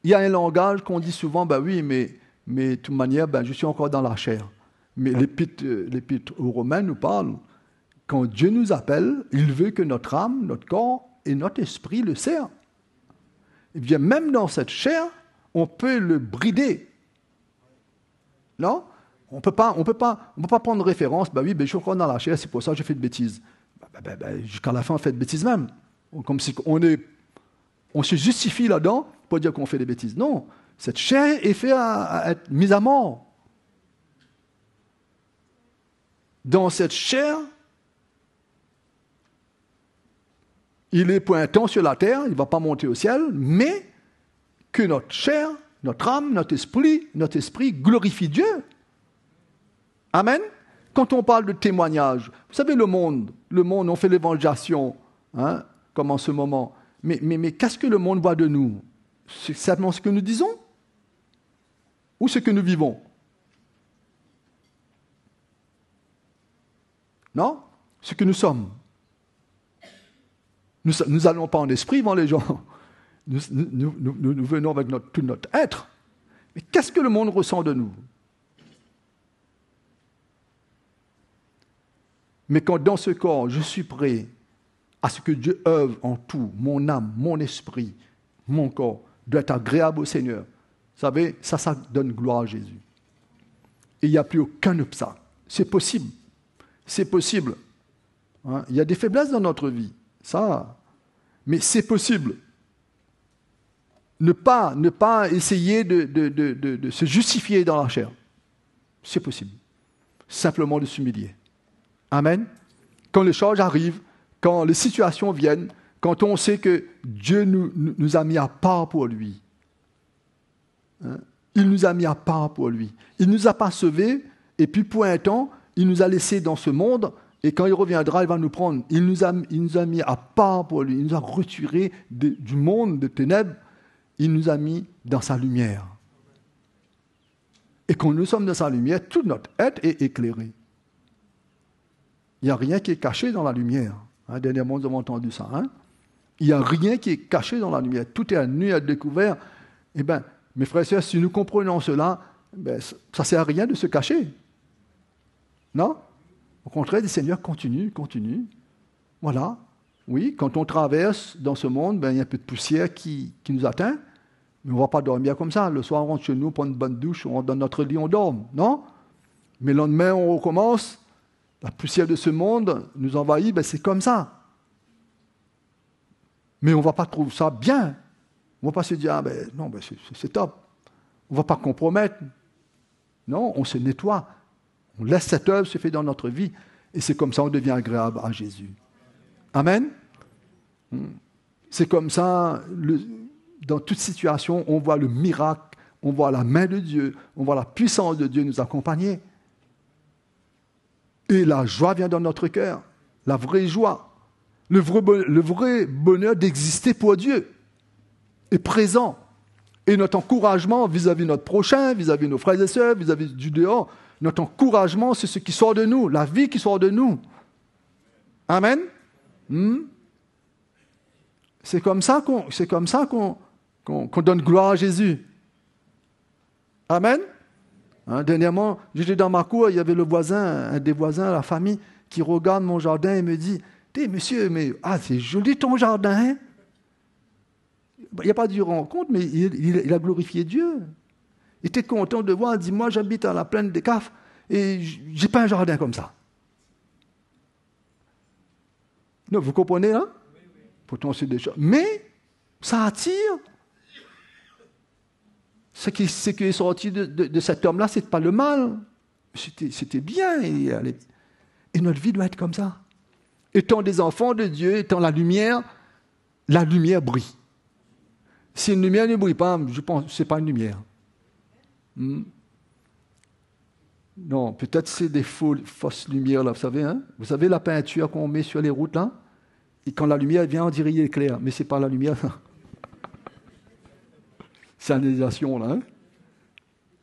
il y a un langage qu'on dit souvent, ben oui, mais de toute manière, je suis encore dans la chair. Mais l'épître aux Romains nous parle, quand Dieu nous appelle, il veut que notre âme, notre corps et notre esprit le servent. Et bien, même dans cette chair, on peut le brider. Non? On peut pas prendre référence, je suis encore dans la chair, c'est pour ça que j'ai fait de bêtises. Jusqu'à la fin, on fait de bêtises même. Comme si on se justifie là-dedans pour dire qu'on fait des bêtises. Non, cette chair est faite à être mise à mort. Dans cette chair, il est pour un temps sur la terre, il ne va pas monter au ciel, mais que notre chair, notre âme, notre esprit glorifie Dieu. Amen. Quand on parle de témoignage, vous savez, le monde, on fait l'évangélisation, comme en ce moment. Mais qu'est-ce que le monde voit de nous? C'est certainement ce que nous disons ou ce que nous vivons? Non? Ce que nous sommes. Nous n'allons pas en esprit devant les gens. Nous venons avec tout notre être. Mais qu'est-ce que le monde ressent de nous? Mais quand dans ce corps, je suis prêt à ce que Dieu œuvre en tout, mon âme, mon esprit, mon corps, doit être agréable au Seigneur. Vous savez, ça donne gloire à Jésus. Et il n'y a plus aucun obstacle. C'est possible. C'est possible. Il y a des faiblesses dans notre vie. Ça. Mais c'est possible. Ne pas essayer de se justifier dans la chair. C'est possible. Simplement de s'humilier. Amen. Quand les choses arrivent, quand les situations viennent, quand on sait que Dieu nous a mis à part pour lui. Il nous a mis à part pour lui. Il ne nous a pas sauvés, et puis pour un temps, il nous a laissés dans ce monde, et quand il reviendra, il va nous prendre. Il nous a mis à part pour lui. Il nous a retirés du monde de ténèbres. Il nous a mis dans sa lumière. Et quand nous sommes dans sa lumière, tout notre être est éclairé. Il n'y a rien qui est caché dans la lumière. Dernièrement, nous avons entendu ça. Il n'y a rien qui est caché dans la lumière. Tout est à nu, à découvert. Eh bien, mes frères et sœurs, si nous comprenons cela, ça ne sert à rien de se cacher. Non? Au contraire, le Seigneur continue. Voilà. Oui, quand on traverse dans ce monde, il y a un peu de poussière qui nous atteint, mais on ne va pas dormir comme ça. Le soir, on rentre chez nous, on prend une bonne douche, on rentre dans notre lit, on dort. Non? Mais le lendemain, on recommence. La poussière de ce monde nous envahit, c'est comme ça. Mais on ne va pas trouver ça bien. On ne va pas se dire, non, c'est top. On ne va pas compromettre. Non, on se nettoie. On laisse cette œuvre se faire dans notre vie. Et c'est comme ça qu'on devient agréable à Jésus. Amen. C'est comme ça, dans toute situation, on voit le miracle, on voit la main de Dieu, on voit la puissance de Dieu nous accompagner. Et la joie vient dans notre cœur, la vraie joie, le vrai bonheur d'exister pour Dieu est présent. Et notre encouragement vis-à-vis de notre prochain, vis-à-vis de nos frères et sœurs, vis-à-vis du dehors, notre encouragement, c'est ce qui sort de nous, la vie qui sort de nous. Amen. C'est comme ça qu'on donne gloire à Jésus. Amen. Dernièrement, j'étais dans ma cour, il y avait un des voisins, la famille, qui regarde mon jardin et me dit, monsieur, c'est joli ton jardin. Il n'y a pas dû rendre compte, mais il a glorifié Dieu. Il était content de voir, il dit, moi j'habite à la plaine des Cafres et j'ai pas un jardin comme ça. Non, vous comprenez là? Oui. Pourtant c'est des choses. Mais ça attire. Ce qui est sorti de cet homme-là, c'est pas le mal. C'était bien. Et notre vie doit être comme ça. Étant des enfants de Dieu, étant la lumière brille. Si une lumière ne brille pas, je pense que ce n'est pas une lumière. Non, peut-être c'est des fausses lumières, là, vous savez. Hein? Vous savez la peinture qu'on met sur les routes, là? Et quand la lumière vient, on dirait qu'il est clair. Mais ce n'est pas la lumière. C'est une réalisation, là. Hein?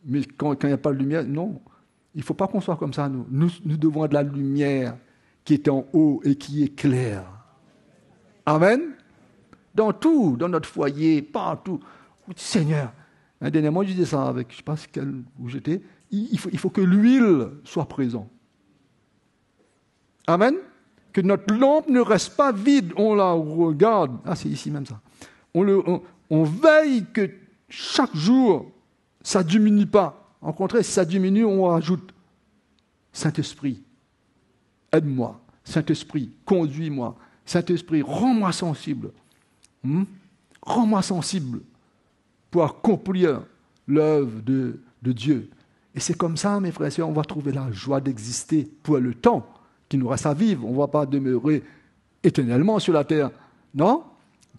Mais quand il n'y a pas de lumière, non. Il ne faut pas qu'on soit comme ça, nous. Nous devons avoir de la lumière qui est en haut et qui est claire. Amen. Dans tout, dans notre foyer, partout. Seigneur, dernièrement, je disais ça avec, je ne sais pas où j'étais, il faut que l'huile soit présente. Amen. Que notre lampe ne reste pas vide, on la regarde. Ah, c'est ici même ça. On veille que chaque jour, ça ne diminue pas. En contraire, si ça diminue, on rajoute. Saint-Esprit, aide-moi. Saint-Esprit, conduis-moi. Saint-Esprit, rends-moi sensible. Rends-moi sensible pour accomplir l'œuvre de Dieu. Et c'est comme ça, mes frères et sœurs, on va trouver la joie d'exister pour le temps qui nous reste à vivre. On ne va pas demeurer éternellement sur la terre. Non,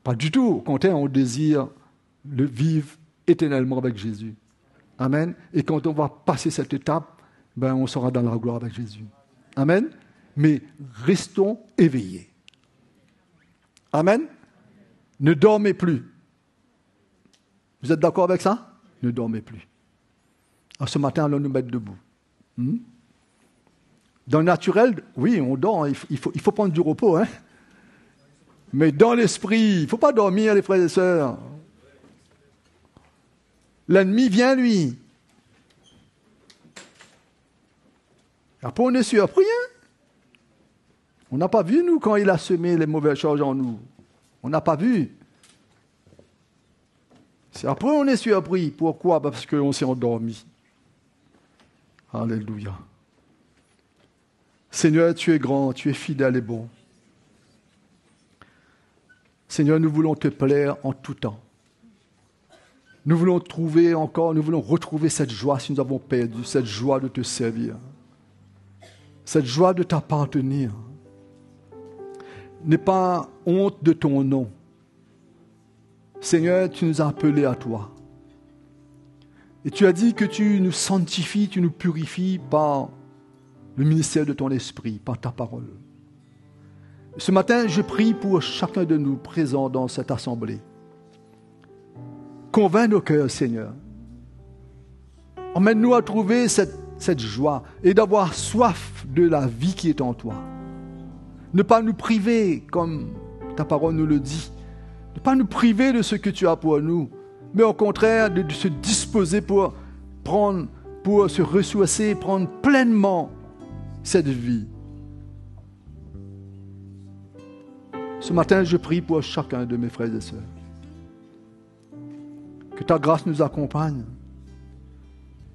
pas du tout. Au contraire, on désire le vivre éternellement avec Jésus. Amen. Et quand on va passer cette étape, on sera dans la gloire avec Jésus. Amen. Mais restons éveillés. Amen. Ne dormez plus. Vous êtes d'accord avec ça? Ne dormez plus. Alors, ce matin, allons nous mettre debout. Dans le naturel, oui, on dort. Il faut prendre du repos. Hein? Mais dans l'esprit, il ne faut pas dormir, les frères et sœurs. L'ennemi vient, lui. Après, on est surpris. Hein? On n'a pas vu, nous, quand il a semé les mauvaises choses en nous. On n'a pas vu. C'est après, on est surpris. Pourquoi? Parce qu'on s'est endormi. Alléluia. Seigneur, tu es grand, tu es fidèle et bon. Seigneur, nous voulons te plaire en tout temps. Nous voulons retrouver cette joie si nous avons perdu, cette joie de te servir, cette joie de t'appartenir. N'aie pas honte de ton nom. Seigneur, tu nous as appelés à toi. Et tu as dit que tu nous sanctifies, tu nous purifies par le ministère de ton esprit, par ta parole. Ce matin, je prie pour chacun de nous présents dans cette assemblée. Convainc nos cœurs, Seigneur. Emmène-nous à trouver cette joie et d'avoir soif de la vie qui est en toi. Ne pas nous priver, comme ta parole nous le dit. Ne pas nous priver de ce que tu as pour nous, mais au contraire de se disposer pour se ressourcer, prendre pleinement cette vie. Ce matin, je prie pour chacun de mes frères et sœurs. Que ta grâce nous accompagne.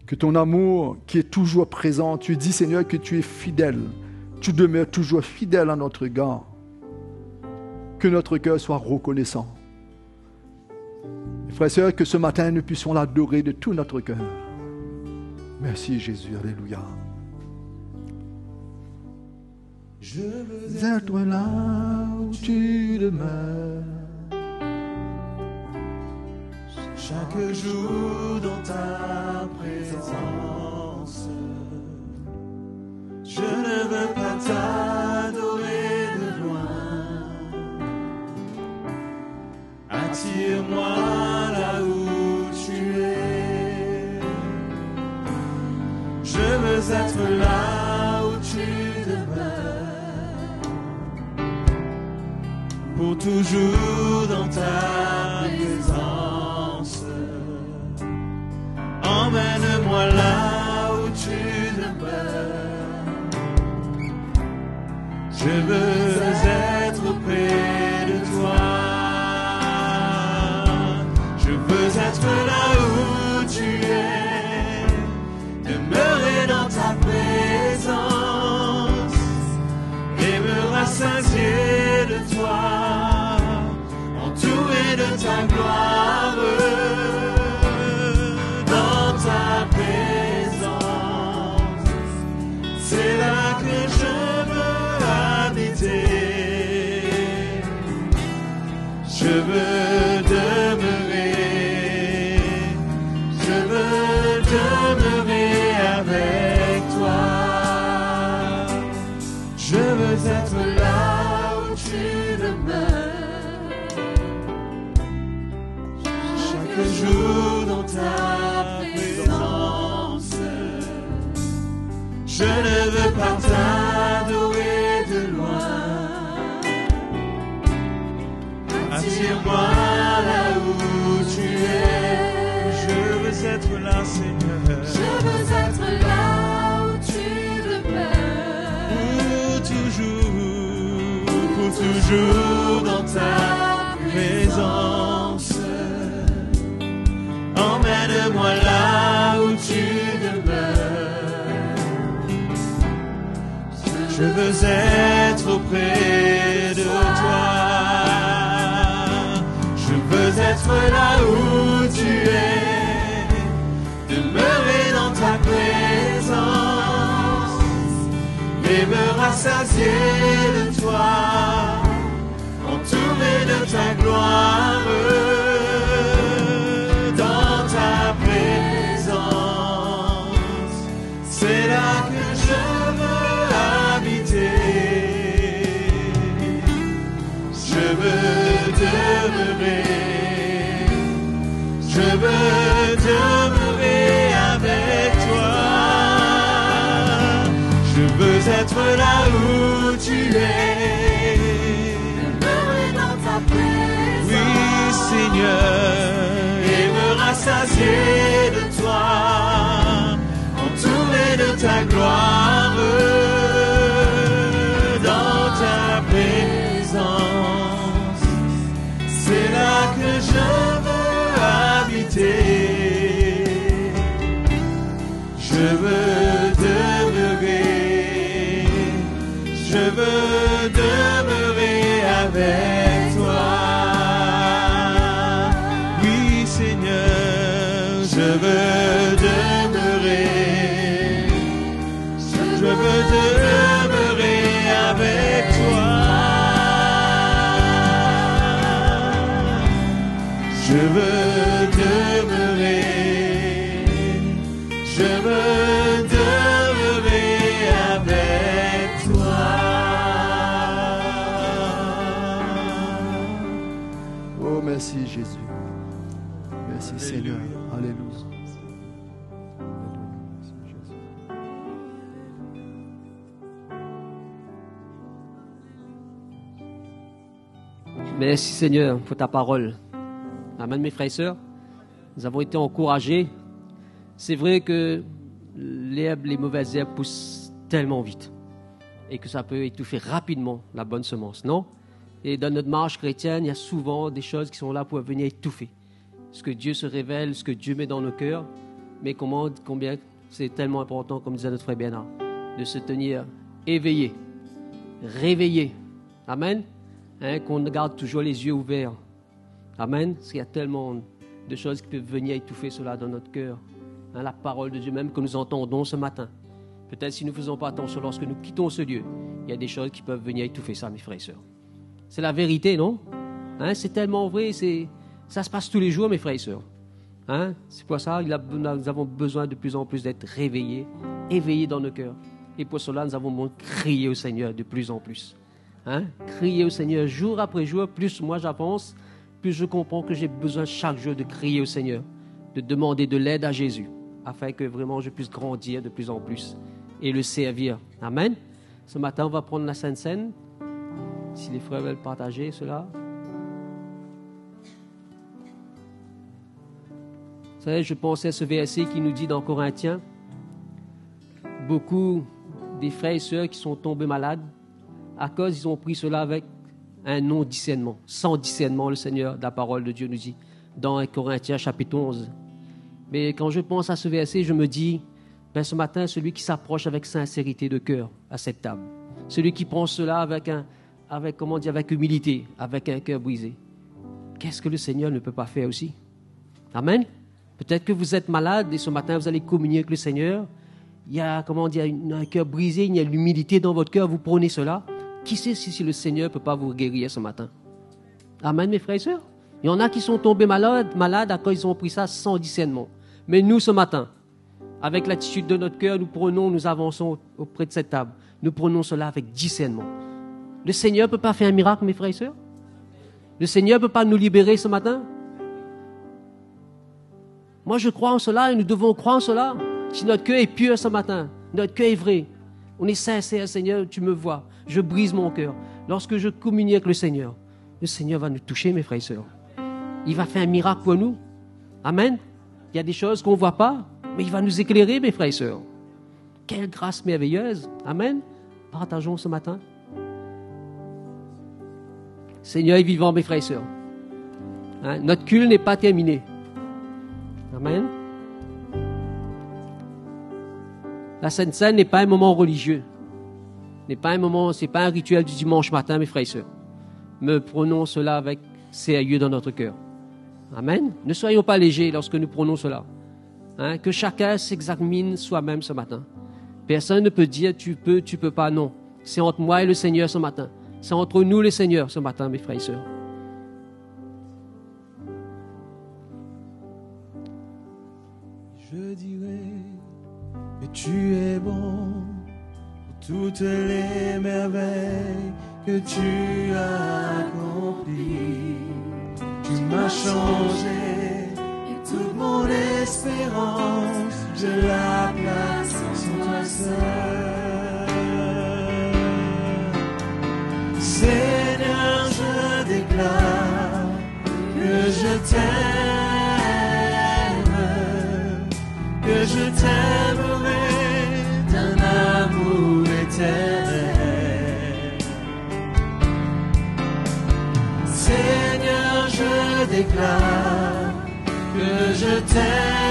Que ton amour qui est toujours présent, tu dis Seigneur que tu es fidèle. Tu demeures toujours fidèle à notre égard. Que notre cœur soit reconnaissant. Frères et sœurs, que ce matin, nous puissions l'adorer de tout notre cœur. Merci Jésus, alléluia. Je veux être là où tu demeures, chaque jour dans ta présence. Je ne veux pas t'adorer de loin. Attire-moi là où tu es. Je veux être là où tu demeures, pour toujours dans ta présence. Emmène-moi là où tu demeures. Je veux être près de toi. Je veux être là où tu es. Je veux demeurer, je veux demeurer avec toi. Je veux être là où tu demeures, chaque jour dans ta présence. Je ne veux pas t'adorer de loin. Attire-moi là où tu es. Je veux être là, Seigneur. Je veux être là où tu demeures. Pour toujours dans ta présence. Emmène-moi là où tu demeures. Je veux être auprès de toi. Je veux être là où tu es, demeurer dans ta présence et me rassasier de toi, entouré de ta gloire. Dans ta présence, c'est là que je veux habiter. Je veux demeurer, je veux demeurer avec toi. Je veux être là où tu es, Demeurer dans ta présence. oui Seigneur, et me rassasier de toi, entouré de ta gloire. Dans ta présence, c'est là que je veux habiter. Je veux demeurer, je veux demeurer avec toi. Oui Seigneur, je veux demeurer, je veux demeurer avec toi. Je veux demeurer, je veux demeurer avec toi. Oh, merci Jésus. Merci Seigneur. Alléluia. Merci, Jésus. Merci Seigneur pour ta parole. Amen mes frères et sœurs. Nous avons été encouragés. C'est vrai que l'herbe, les mauvaises herbes poussent tellement vite et que ça peut étouffer rapidement la bonne semence, non? Et dans notre marche chrétienne, il y a souvent des choses qui sont là pour venir étouffer ce que Dieu se révèle, ce que Dieu met dans nos cœurs. Mais combien c'est tellement important, comme disait notre frère Bernard, de se tenir éveillé, réveillé. Amen. Qu'on garde toujours les yeux ouverts. Amen. Parce qu'il y a tellement de choses qui peuvent venir étouffer cela dans notre cœur. La parole de Dieu même que nous entendons ce matin. Peut-être si nous ne faisons pas attention lorsque nous quittons ce lieu, il y a des choses qui peuvent venir étouffer ça, mes frères et sœurs. C'est la vérité, non? C'est tellement vrai, ça se passe tous les jours, mes frères et sœurs. C'est pour ça que nous avons besoin de plus en plus d'être réveillés, éveillés dans nos cœurs. Et pour cela, nous avons besoin de crier au Seigneur de plus en plus. Crier au Seigneur jour après jour. Plus moi j'avance, plus je comprends que j'ai besoin chaque jour de crier au Seigneur, de demander de l'aide à Jésus, afin que vraiment je puisse grandir de plus en plus et le servir. Amen. Ce matin, on va prendre la Sainte Seine. Si les frères veulent partager cela. Vous savez, je pensais à ce verset qui nous dit dans Corinthiens, beaucoup des frères et sœurs qui sont tombés malades, à cause ils ont pris cela avec un non-discernement. Sans discernement, le Seigneur de la parole de Dieu nous dit dans Corinthiens chapitre 11. Mais quand je pense à ce verset, je me dis, ce matin, celui qui s'approche avec sincérité de cœur à cette table, celui qui prend cela avec humilité, avec un cœur brisé, qu'est-ce que le Seigneur ne peut pas faire aussi? Amen. Peut-être que vous êtes malade et ce matin, vous allez communier avec le Seigneur. Il y a, un cœur brisé, il y a l'humilité dans votre cœur, vous prenez cela. Qui sait si le Seigneur ne peut pas vous guérir ce matin? Amen, mes frères et sœurs. Il y en a qui sont tombés malades quand ils ont pris ça sans discernement. Mais nous, ce matin, avec l'attitude de notre cœur, nous avançons auprès de cette table. Nous prenons cela avec discernement. Le Seigneur ne peut pas faire un miracle, mes frères et sœurs. Le Seigneur ne peut pas nous libérer ce matin. Moi, je crois en cela et nous devons croire en cela. Si notre cœur est pur ce matin, notre cœur est vrai, on est sincère, Seigneur, tu me vois. Je brise mon cœur. Lorsque je communie avec le Seigneur va nous toucher, mes frères et sœurs. Il va faire un miracle pour nous. Amen. Il y a des choses qu'on ne voit pas, mais il va nous éclairer, mes frères et sœurs. Quelle grâce merveilleuse. Amen. Partageons ce matin. Seigneur est vivant, mes frères et sœurs. Hein? Notre culte n'est pas terminé. Amen. La Sainte Seine n'est pas un moment religieux. Ce n'est pas un rituel du dimanche matin, mes frères et sœurs. Mais prenons cela avec sérieux dans notre cœur. Amen. Ne soyons pas légers lorsque nous prenons cela. Hein? Que chacun s'examine soi-même ce matin. Personne ne peut dire tu peux pas, non. C'est entre moi et le Seigneur ce matin. C'est entre nous le Seigneur ce matin, mes frères et sœurs. Je dirai que tu es bon pour toutes les merveilles que tu as accomplies. Tu m'as changé et toute mon espérance, je la place en toi seul. Seigneur, je déclare que je t'aimerai d'un amour éternel. Seigneur, je déclare que je t'aimerai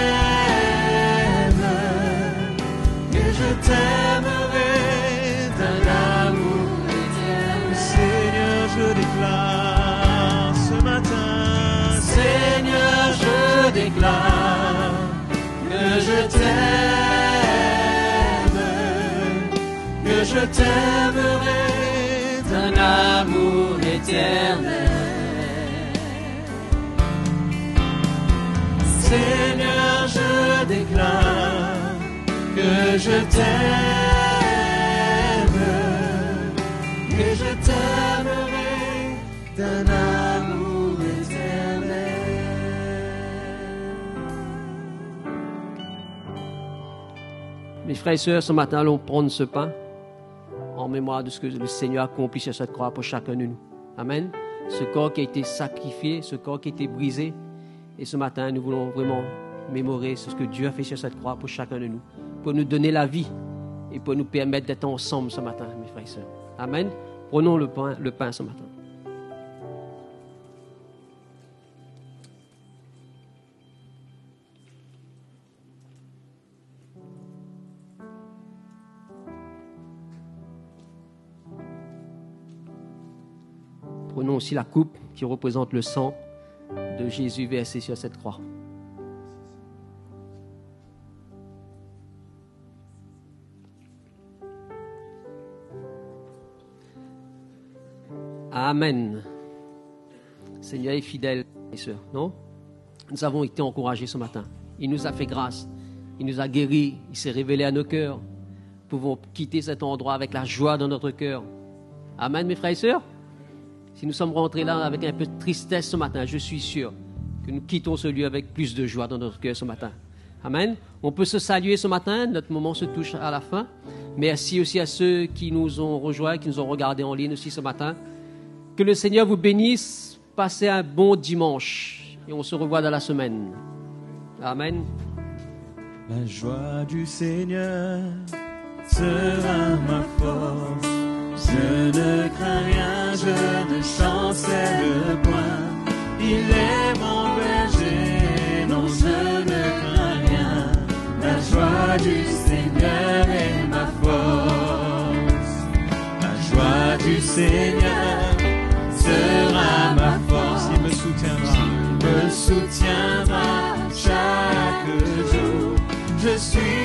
d'un amour éternel. Seigneur, je déclare ce matin, Seigneur, je déclare que je t'aimerai d'un amour éternel. Seigneur, je déclare que je t'aimerai d'un amour éternel. Mes frères et sœurs, ce matin, allons prendre ce pain en mémoire de ce que le Seigneur a accompli sur cette croix pour chacun de nous. Amen. Ce corps qui a été sacrifié, ce corps qui a été brisé. Et ce matin, nous voulons vraiment mémorer ce que Dieu a fait sur cette croix pour chacun de nous, pour nous donner la vie et pour nous permettre d'être ensemble ce matin, mes frères et sœurs. Amen. Prenons le pain ce matin. Prenons aussi la coupe qui représente le sang de Jésus versé sur cette croix. Amen. Seigneur est fidèle, mes sœurs, non? Nous avons été encouragés ce matin. Il nous a fait grâce. Il nous a guéris. Il s'est révélé à nos cœurs. Nous pouvons quitter cet endroit avec la joie dans notre cœur. Amen, mes frères et sœurs. Si nous sommes rentrés là avec un peu de tristesse ce matin, je suis sûr que nous quittons ce lieu avec plus de joie dans notre cœur ce matin. Amen. On peut se saluer ce matin, notre moment se touche à la fin. Merci aussi à ceux qui nous ont rejoints, qui nous ont regardés en ligne aussi ce matin. Que le Seigneur vous bénisse. Passez un bon dimanche et on se revoit dans la semaine. Amen. La joie du Seigneur sera ma force. Je ne crains rien, je ne chancelle point. Il est mon berger, non je ne crains rien. La joie du Seigneur est ma force. La joie du Seigneur sera ma force. Il me soutiendra chaque jour. Je suis